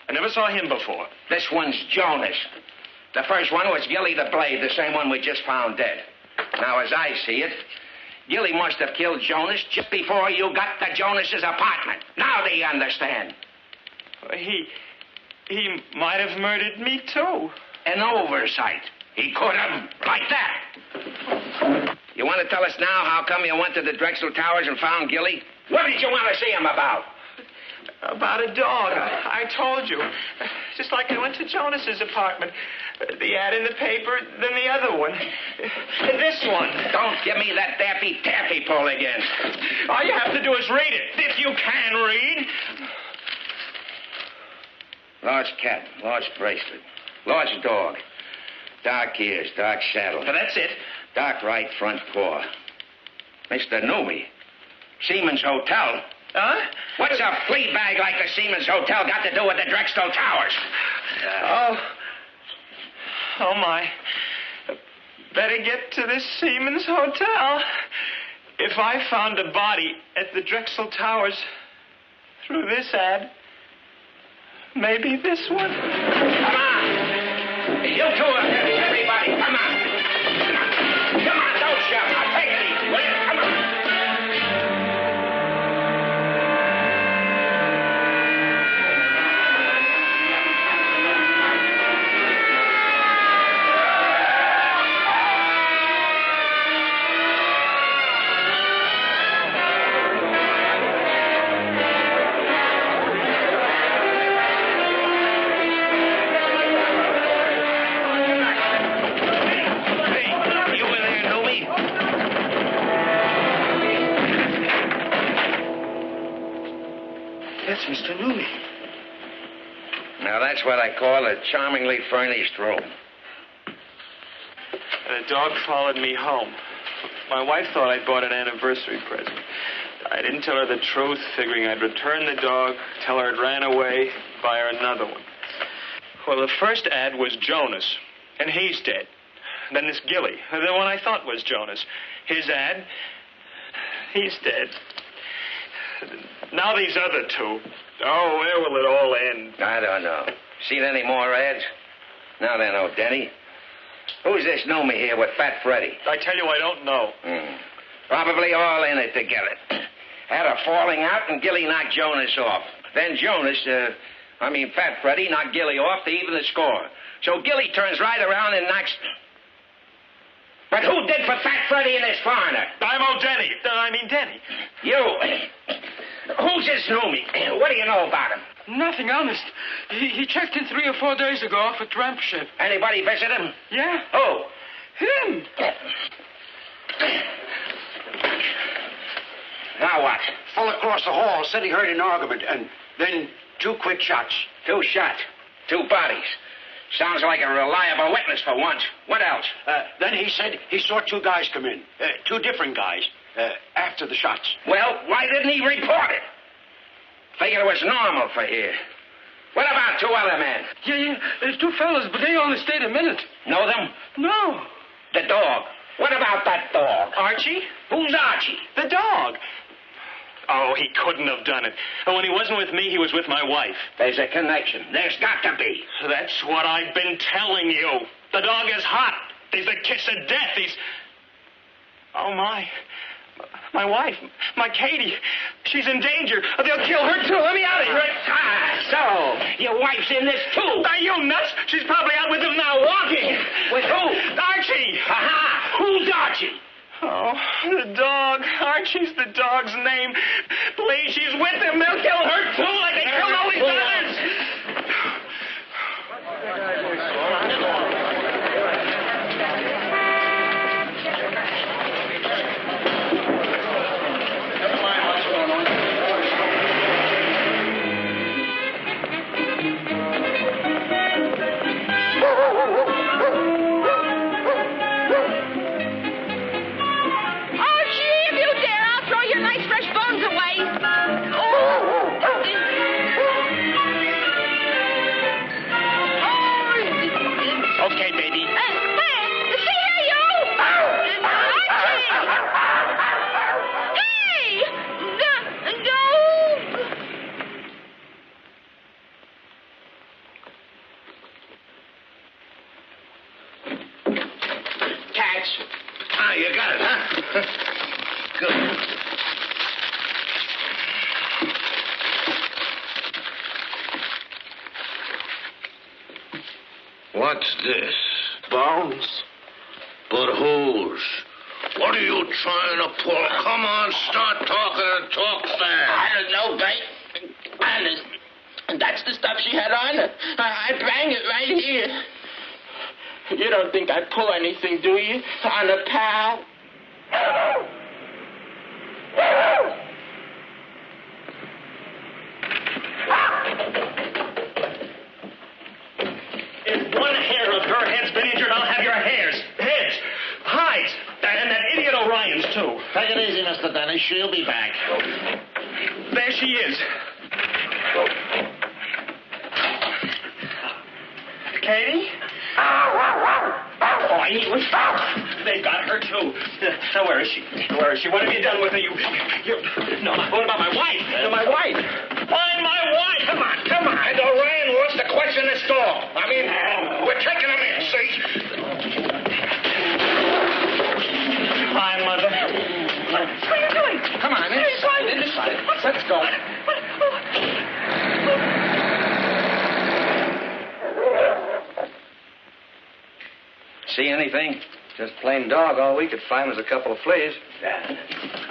S6: I never saw him before.
S11: This one's Jonas. The first one was Gilly the Blade, the same one we just found dead. Now, as I see it, Gilly must have killed Jonas just before you got to Jonas's apartment. Now do you understand?
S6: He might have murdered me, too.
S11: An oversight. He could have, like that. You want to tell us now how come you went to the Drexel Towers and found Gilly? What did you want to see him about?
S6: About a dog. I told you. Just like I went to Jonas's apartment. The ad in the paper, then the other one. This one.
S11: Don't give me that daffy-taffy pull again.
S6: All you have to do is read it, if you can read.
S11: Large cat, large bracelet, large dog, dark ears, dark saddle.
S6: Now, that's it.
S11: Dark right front paw. Mr. Newby, Seaman's Hotel.
S6: Huh?
S11: What's a flea bag like the Seaman's Hotel got to do with the Drexel Towers?
S6: Oh, my. Better get to this Seaman's Hotel. If I found a body at the Drexel Towers through this ad, maybe this one.
S11: Come on. You two, everybody, come on. shove. Now, take it easy, will you? Come on.
S6: That's Mr. Newby.
S11: Now, that's what I call a charmingly furnished room.
S10: The dog followed me home. My wife thought I bought an anniversary present. I didn't tell her the truth, figuring I'd return the dog, tell her it ran away, buy her another one. Well, the first ad was Jonas, and he's dead. Then this Gilly, the one I thought was Jonas. His ad, he's dead. Now these other two. Oh, where will it all end?
S11: I don't know. Seen any more ads? Now then, oh, Denny. Who's this Noomy here with Fat Freddy?
S10: I tell you, I don't know.
S11: Probably all in it together. Had a falling out and Gilly knocked Jonas off. Then Fat Freddy knocked Gilly off to even the score. So Gilly turns right around and knocks... But who did for Fat Freddy and this foreigner?
S10: I'm Denny. Denny.
S11: You. Who's this Noomy? What do you know about him?
S15: Nothing, honest. He checked in 3 or 4 days ago off a tramp ship.
S11: Anybody visit him?
S15: Yeah.
S11: Who?
S15: Him.
S11: Now what?
S16: Fell across the hall, said he heard an argument, and then 2 quick shots.
S11: 2 shots? 2 bodies. Sounds like a reliable witness for once. What else?
S16: Then he said he saw 2 guys come in. 2 different guys. After the shots.
S11: Well, why didn't he report it? Figured it was normal for here. What about 2 other men?
S15: Yeah. There's 2 fellas, but they only stayed a minute.
S11: Know them?
S15: No.
S11: The dog. What about that dog?
S10: Archie?
S11: Who's Archie?
S10: The dog. Oh, he couldn't have done it. And when he wasn't with me, he was with my wife.
S11: There's a connection. There's got to be.
S10: That's what I've been telling you. The dog is hot. He's the kiss of death. He's... Oh, my wife, my Katie, she's in danger. They'll kill her, too. Let me out of here.
S11: So, your wife's in this, too.
S10: Are you nuts? She's probably out with him now, walking.
S11: With who?
S10: Archie.
S11: Aha! Who's Archie?
S10: Oh, the dog. Archie's the dog's name. Please, she's with him. They'll kill her, too, like they killed all these others. Okay, baby.
S17: See here, you! Archie! Hey! The dog!
S11: Catch. Ah, you got it, huh? Good.
S8: What's this? Bones? But whose? What are you trying to pull? Come on, start talking and talk fast.
S5: I don't know, babe. Honest. That's the stuff she had on her. I bang it right here. You don't think I pull anything, do you? On a pal?
S10: If one hair of her head's been injured, I'll have your heads, hides, and that idiot Orion's, too.
S3: Take it easy, Mr. Denny. She'll be back.
S10: There she is. Katie? Oh, I was They got her, too. Now, where is she? Where is she? What have you done with her? No, what about my wife? My wife. Find my wife! Come on.
S11: And Orion wants to question this dog. I mean, we're taking him in, see?
S12: Let's go.
S11: See anything?
S18: Just plain dog. All we could find was a couple of fleas.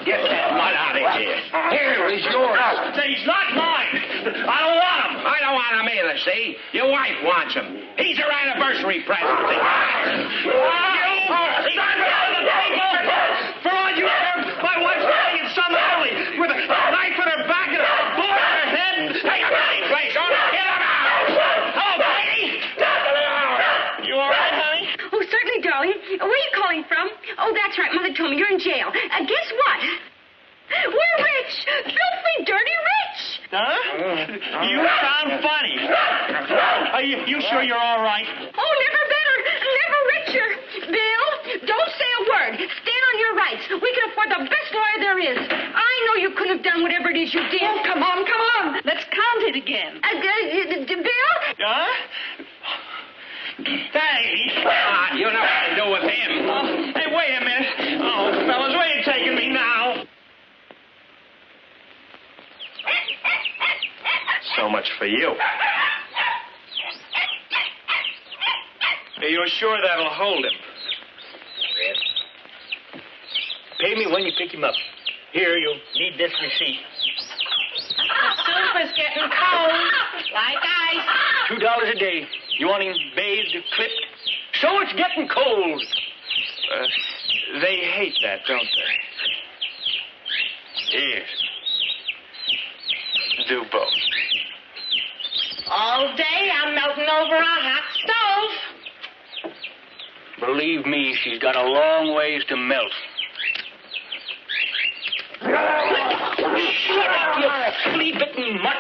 S11: Get that mud out of here. Here, he's yours.
S12: He's not mine. I don't want him.
S11: I don't want him either, see? Your wife wants him. He's her anniversary present.
S12: For all you care, my wife's lying in some alley with a knife in her back and a bullet in her head.
S11: Take him out of place. Get him out.
S12: Oh, Katie! You all right, honey?
S2: Oh, certainly, darling. Where are you calling from? Oh, that's right. Mother told me you're in jail. Guess what? We're rich. Filthy, dirty rich.
S12: Huh? You sound funny. Are you sure you're all right?
S2: Oh, never better. Never richer. Bill, don't say a word. Stand on your rights. We can afford the best lawyer there is. I know you couldn't have done whatever it is you did.
S4: Oh, come on, come on. Let's count it again.
S2: Bill?
S12: Huh? Hey!
S11: You know what to do with him.
S12: Hey, wait a minute. Oh, fellas, where are you taking me now? So much for you. Are you sure that'll hold him?
S14: Pay me when you pick him up. Here, you'll need this receipt.
S4: The soup is getting cold. Like ice.
S14: $2 a day. You want him bathed, clipped? So it's getting cold.
S12: They hate that, don't they? Here. Do both.
S4: All day I'm melting over a hot stove.
S14: Believe me, she's got a long ways to melt. Shut up, you flea-bitten mutt!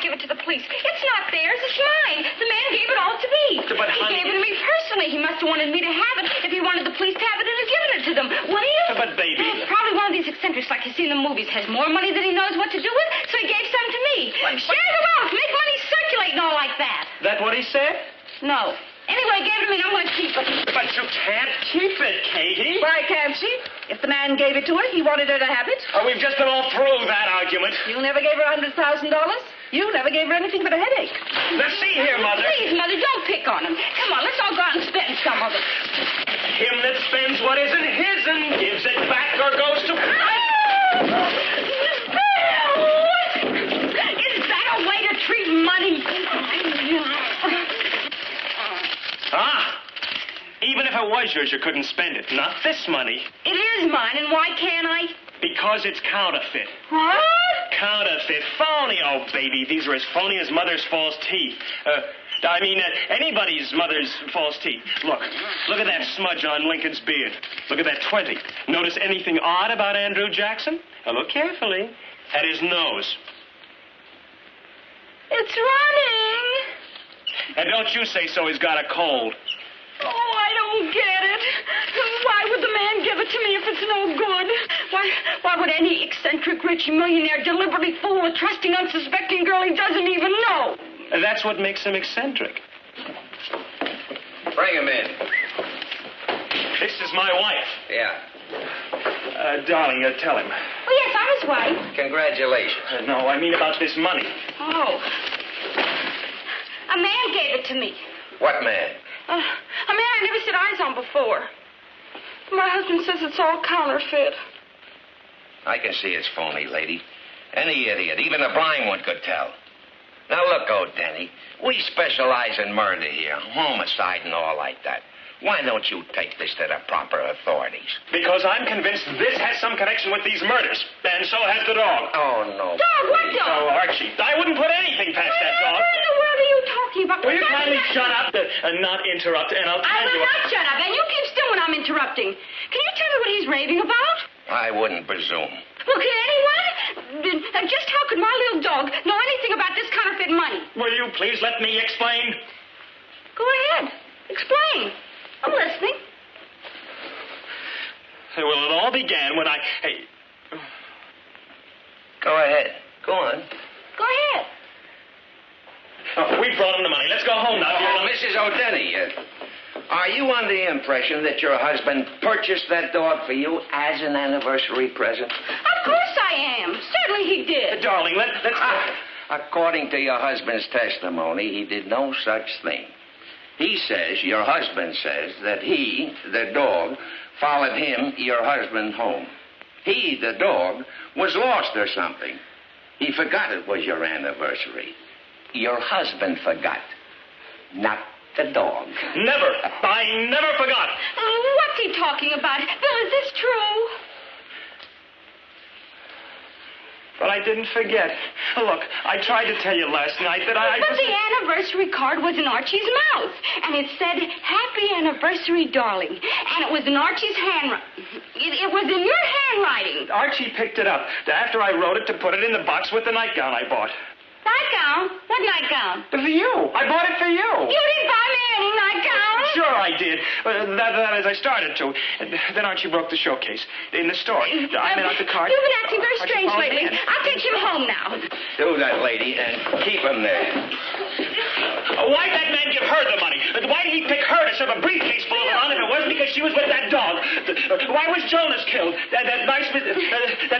S2: Give it to the police. It's not theirs. It's mine. The man gave it all to me.
S12: But,
S2: he
S12: honey...
S2: gave it to me personally. He must have wanted me to have it. If he wanted the police to have it, he'd have given it to them. Wouldn't he?
S12: But, baby...
S2: Probably one of these eccentrics like you see in the movies has more money than he knows what to do with, so he gave some to me. Share the wealth. Make money circulate and all like that.
S12: That what he said?
S2: No. Anyway, he gave it to me and I'm going to keep it.
S12: But you can't keep it, Katie.
S4: Why can't she? If the man gave it to her, he wanted her to have it.
S12: Oh, we've just been all through that argument.
S4: You never gave her $100,000? You never gave her anything but a headache.
S12: Now, see here, Mother.
S2: Please, Mother, don't pick on him. Come on, let's all go out and spend some of it.
S12: Him that spends what isn't his and gives it back or goes to...
S2: Is that a way to treat money?
S12: Even if it was yours, you couldn't spend it. Not this money.
S2: It is mine, and why can't I?
S12: Because it's counterfeit.
S2: What?
S12: Counterfeit. Phony, oh, baby. These are as phony as mother's false teeth. Anybody's mother's false teeth. Look at that smudge on Lincoln's beard. Look at that 20. Notice anything odd about Andrew Jackson? Now, look carefully at his nose.
S2: It's running.
S12: And don't you say so, he's got a cold.
S2: Oh, I don't get it. Why would the man give it to me if it's no good? Why would any eccentric rich millionaire deliberately fool a trusting, unsuspecting girl he doesn't even know?
S12: That's what makes him eccentric.
S11: Bring him in.
S12: This is my wife.
S11: Yeah.
S12: Darling, tell him.
S2: Oh, yes, I'm his wife.
S11: Congratulations.
S12: No, I mean about this money.
S2: Oh. A man gave it to me.
S11: What man?
S2: A man I never set eyes on before. My husband says it's all counterfeit.
S11: I can see it's phony, lady. Any idiot, even a blind one could tell. Now, look, old Denny, we specialize in murder here, homicide and all like that. Why don't you take this to the proper authorities?
S12: Because I'm convinced this has some connection with these murders, and so has the dog.
S11: Oh, no.
S2: Dog? What dog?
S12: Oh, Archie, I wouldn't put anything past that dog.
S2: What in the world are you talking about?
S12: Will you kindly shut up and not interrupt, and I'll tell
S2: I
S12: you...
S2: will not shut up, and you keep still when I'm interrupting. Can you tell me what he's raving about?
S11: I wouldn't presume.
S2: Well, can anyone? Just how could my little dog know anything about this counterfeit money?
S12: Will you please let me explain?
S2: Go ahead. Explain. I'm listening.
S12: Well, it all began when I... Hey...
S11: Go ahead. Go on.
S2: Go ahead.
S12: Oh, we brought him the money. Let's go home now.
S11: Oh, Mrs. O'Denny, are you under the impression that your husband purchased that dog for you as an anniversary present?
S2: Of course I am. Certainly he did.
S12: Darling, let's...
S11: According to your husband's testimony, he did no such thing. He says, your husband says, that he, the dog, followed him, your husband, home. He, the dog, was lost or something. He forgot it was your anniversary. Your husband forgot, not the dog.
S12: Never. I never forgot.
S2: What's he talking about? Bill, is this true?
S12: But I didn't forget. Look, I tried to tell you last night that I...
S2: But the anniversary card was in Archie's mouth. And it said, Happy Anniversary, Darling. And it was in Archie's handwriting. It was in your handwriting.
S12: Archie picked it up after I wrote it to put it in the box with the nightgown I bought.
S2: Nightgown? What nightgown?
S12: For you. I bought it for you.
S2: You didn't buy me any nightgown.
S12: Sure I did. That is, I started to. Then Archie broke the showcase in the store. I made out the card.
S2: You've been acting very strange lately. I'll take him home now.
S11: Do that, lady, and keep him there.
S12: Why'd that man give her the money? Why did he pick her to shove a briefcase full of it on if it wasn't because she was with that dog? Why was Jonas killed? That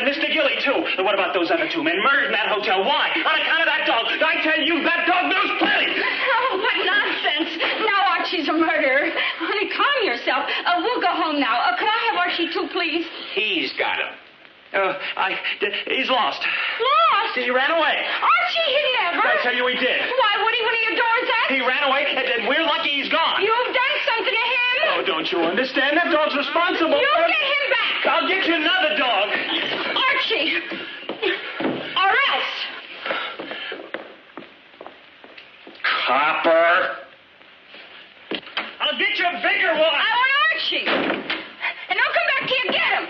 S12: Mr. Gilly, too. What about those other two men murdered in that hotel? Why? On account of that dog. I tell you, that dog knows plenty.
S2: Oh, what nonsense. Now Archie's a murderer. Honey, calm yourself. We'll go home now. Could I have Archie, too, please?
S11: He's got him.
S12: He's lost.
S2: Lost?
S12: He ran away.
S2: Archie, he never.
S12: I tell you he did.
S2: Why would he when he adores us?
S12: He ran away, and we're lucky he's gone.
S2: You've done something to him.
S12: Oh, don't you understand? That dog's responsible.
S2: You get him back.
S12: I'll get you another dog.
S2: Archie. Or else.
S11: Copper.
S12: I'll get you a bigger one.
S2: I want Archie. And don't come back here and get him.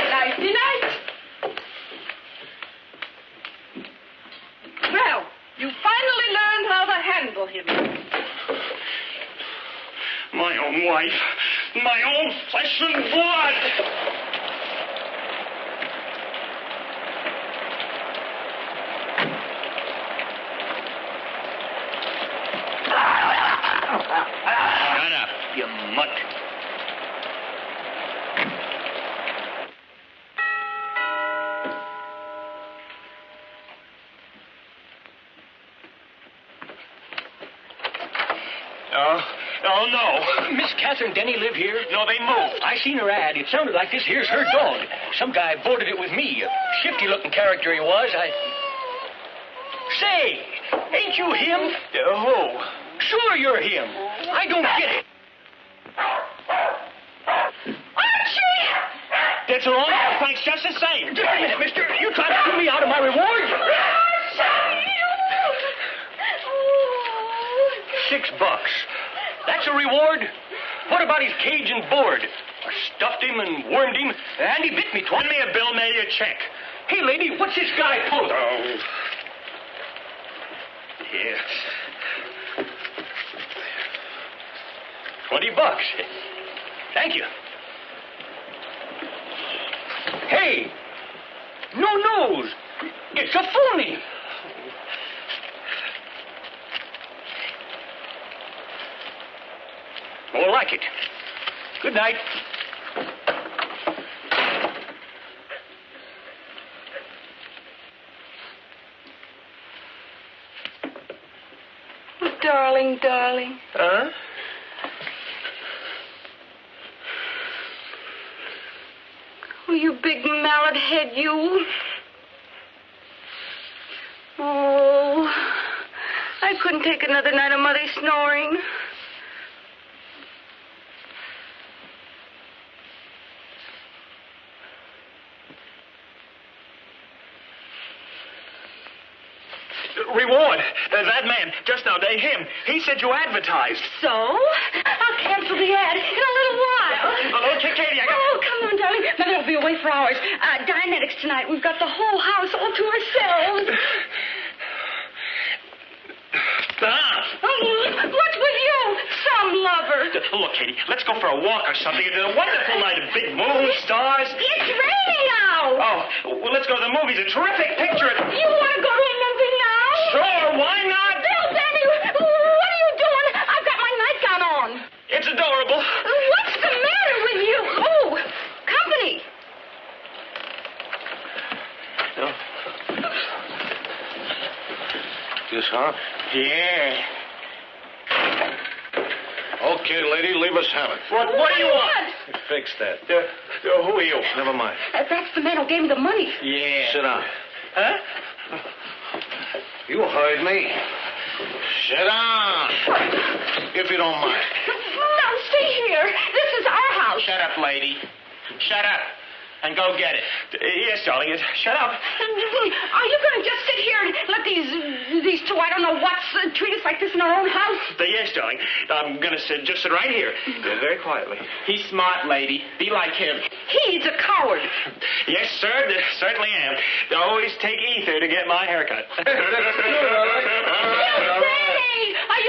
S2: Nighty night.
S4: Well, you finally learned how to handle him.
S12: My own wife. My own flesh and blood.
S11: Shut up, you mutt.
S12: Oh, no.
S19: Miss Catherine Denny live here?
S12: No, they moved.
S19: I seen her ad. It sounded like this here's her dog. Some guy boarded it with me. A shifty-looking character he was. Say, ain't you him?
S12: Who?
S19: Sure you're him. I don't get it.
S2: Archie!
S12: That's wrong. Thanks just the same.
S19: Just a minute, mister. You trying to screw me out of my reward? $6. That's a reward? What about his cage and board? I stuffed him and wormed him, and he bit me twice.
S12: Send me a bill, mail you a check.
S19: Hey, lady, what's this guy pulling?
S12: Oh. Here.
S19: $20. Thank you. Hey! No nose! It's a phony! More like it. Good night.
S2: Darling, darling.
S19: Huh?
S2: Oh, you big mallet head, you. Oh, I couldn't take another night of Mother snoring.
S12: Reward. That man, just now, him. He said you advertised.
S17: So? I'll cancel the ad in a little while.
S12: Hello, Katie,
S17: Oh, come on, darling. Mother will be away for hours. Dianetics tonight. We've got the whole house all to ourselves. What's with you? Some lover.
S12: Look, Katie, let's go for a walk or something. It's a wonderful night of big moon, stars.
S17: It's raining out.
S12: Oh, well, let's go to the movies. A terrific picture.
S17: You want to go to a movie now?
S12: Sure, why not?
S17: Bill Denny, what are you doing? I've got my nightgown on.
S12: It's adorable.
S17: What's the matter with you? Oh, company.
S12: Oh.
S8: This, huh?
S12: Yeah.
S8: Okay, lady, leave us have it.
S12: What do you want?
S8: Fix that.
S12: Who are you?
S8: Never mind.
S17: That's the man who gave me the money.
S12: Yeah.
S8: Sit down.
S12: Huh?
S8: You heard me. Sit down. If you don't mind.
S17: No, stay here. This is our house.
S5: Shut up, lady. Shut up. And go get it.
S12: Yes, darling. Shut up.
S17: Are you going to just sit here and let these two, I don't know what's, treat us like this in our own house?
S12: Yes, darling. I'm going to just sit right here. Very quietly.
S5: He's smart, lady. Be like him.
S17: He's a coward.
S12: Yes, sir. Certainly am. They always take ether to get my haircut.
S17: Are you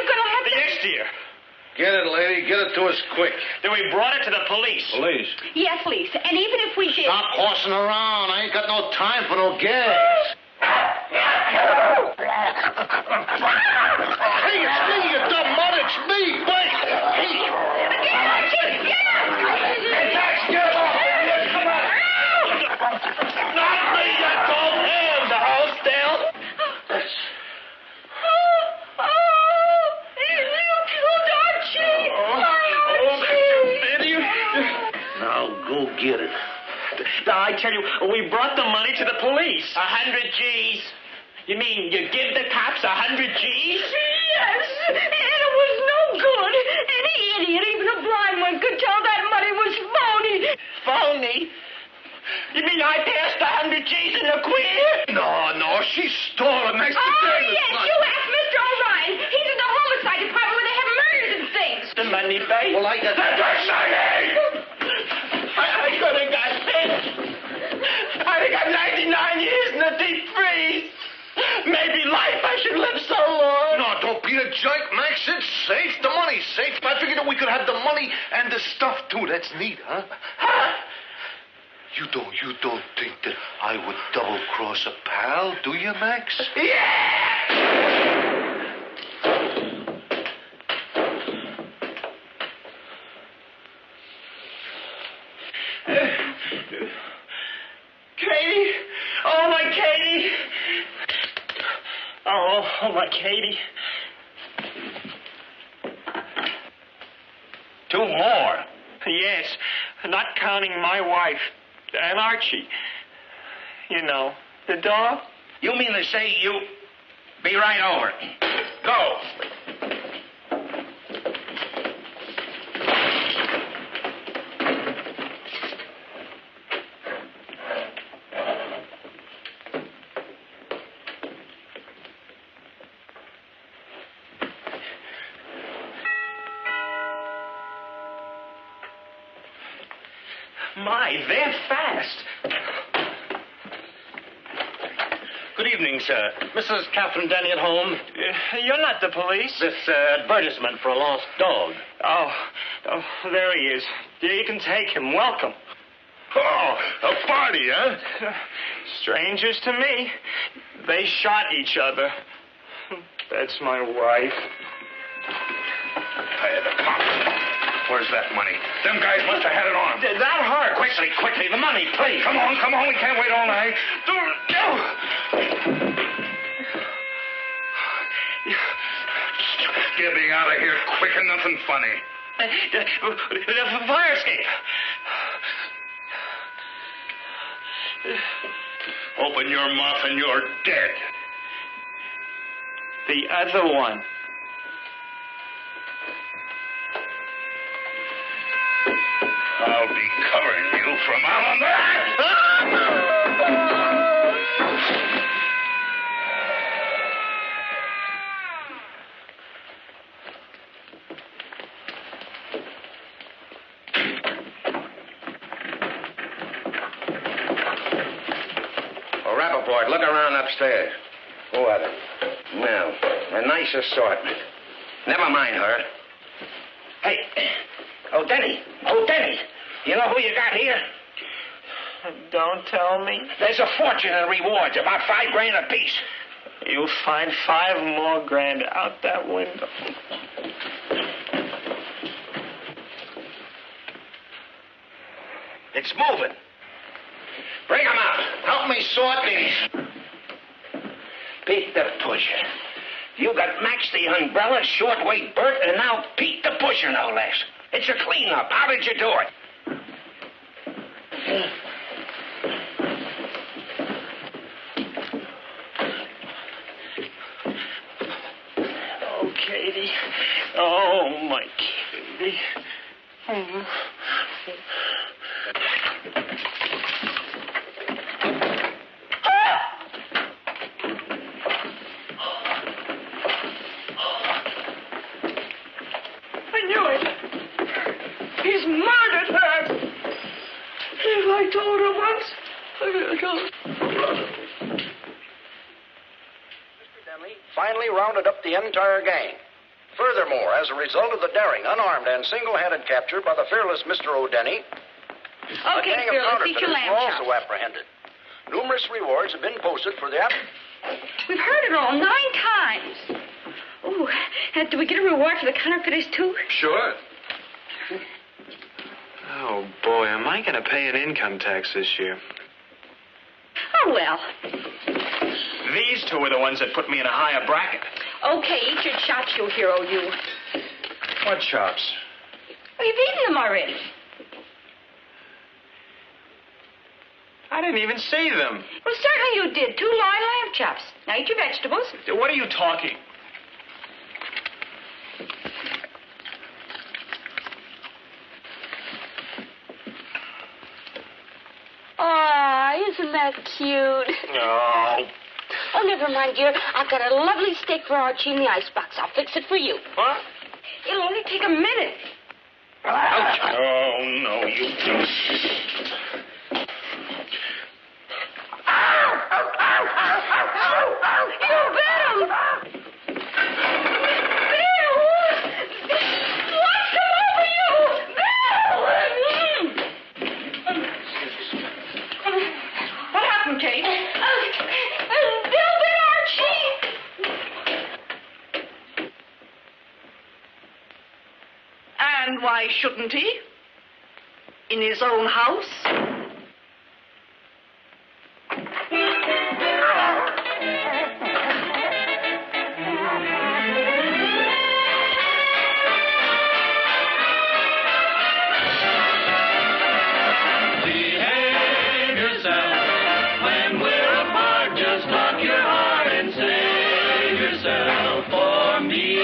S17: going to have to...
S12: Yes, dear.
S8: Get it, lady. Get it to us quick.
S12: Then we brought it to the police.
S8: Police?
S17: Yes, Lisa. And even if we did...
S8: Stop horsing around. I ain't got no time for no gags. Hey, it's me, you dumb mutt. It's me. Wait. Hey.
S17: Get off.
S8: Come on. Not me, you dumb ham. The house down. Now go get it.
S12: I tell you, we brought the money to the police.
S5: 100 G's. You mean you give the cops 100 G's?
S17: Yes, and it was no good. Any idiot, even a blind one, could tell that money was phony.
S5: Phony? You mean I passed 100 G's in the queer?
S8: No, she stole it next to
S17: Oh, yes, you asked Mr. O'Ryan. He's in the homicide department where they have murders and things.
S5: The money, babe?
S8: Well, I got...
S5: I could have got pinched. I'd have got 99 years in the deep freeze. Maybe life I should live so long.
S8: No, don't be a jerk, Max. It's safe. The money's safe. I figured that we could have the money and the stuff, too. That's neat, huh? You don't think that I would double-cross a pal, do you, Max?
S5: Yeah!
S12: Katie! Oh, my Katie! Oh, my Katie.
S8: 2 more.
S12: Yes, not counting my wife and Archie. You know, the dog.
S11: You mean to say you... Be right over. Go.
S12: My, they're fast.
S13: Good evening, sir. Mrs. Catherine Denny at home?
S12: You're not the police.
S13: This advertisement for a lost dog.
S12: Oh, there he is. You can take him. Welcome.
S8: Oh, a party, huh?
S12: Strangers to me. They shot each other. That's my wife.
S11: Hey, the cops. Where's that money? Them guys must have had it on them.
S12: That hurt.
S11: Quickly, the money, please. Come on, we can't wait all night. Get me out of here quick and nothing funny.
S12: The fire escape.
S8: Open your mouth and you're dead.
S12: The other one.
S8: I'll be covering you from out on that.
S11: report. Look around upstairs. Who are they? Well, a nice assortment. Never mind her. Hey, Denny. Denny. You know who you got here?
S10: Don't tell me.
S11: There's a fortune in rewards, about $5,000 apiece.
S10: You'll find $5 more grand out that window.
S11: It's moving. Bring 'em out. Help me sort these. Pete the Pusher. You got Max the Umbrella, Shortweight Bert, and now Pete the Pusher, no less. It's a cleanup. How did you do it?
S10: Oh, Katie. Oh, my Katie.
S17: I knew it. He's murdered her. If I told her once,
S20: Mr. Denny finally rounded up the entire gang. Furthermore, as a result of the daring, unarmed, and single-handed capture by the fearless Mr. O'Denny, a
S2: Okay,
S20: gang of
S2: Fearless, eat your
S20: counterfeiters
S2: lamb
S20: were
S2: chops.
S20: also apprehended. Numerous rewards have been posted for the
S2: We've heard it all 9 times. Oh, and do we get a reward for the counterfeiters, too?
S10: Sure. Oh, boy, am I going to pay an income tax this year?
S2: Oh, well.
S10: These two are the ones that put me in a higher bracket.
S2: Okay, eat your chops, you hero, you.
S10: What chops?
S2: Oh, you've eaten them already.
S10: I didn't even see them.
S2: Well, certainly you did. 2 loin lamb chops. Now eat your vegetables.
S10: What are you talking?
S2: Aw, isn't that cute?
S10: No.
S2: Oh, never mind, dear. I've got a lovely steak for Archie in the icebox. I'll fix it for you.
S10: What?
S2: It'll only take a minute.
S10: Oh, no, you don't.
S17: You bit him! Bill! What's come over you? Bill!
S4: What happened, Kate?
S17: Bill bit Archie!
S4: And why shouldn't he? In his own house?
S1: Behave yourself. When we're apart, just lock your heart and save yourself for me.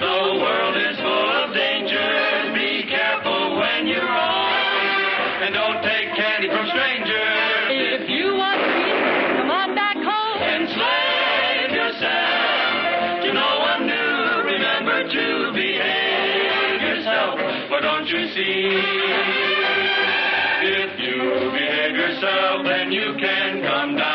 S1: The world is full of dangers. Be careful when you're on. And don't take candy from strangers. If you want peace, come on back home. Enslave yourself to no one new. Remember to behave yourself. For don't you see? If you behave yourself, then you can come down.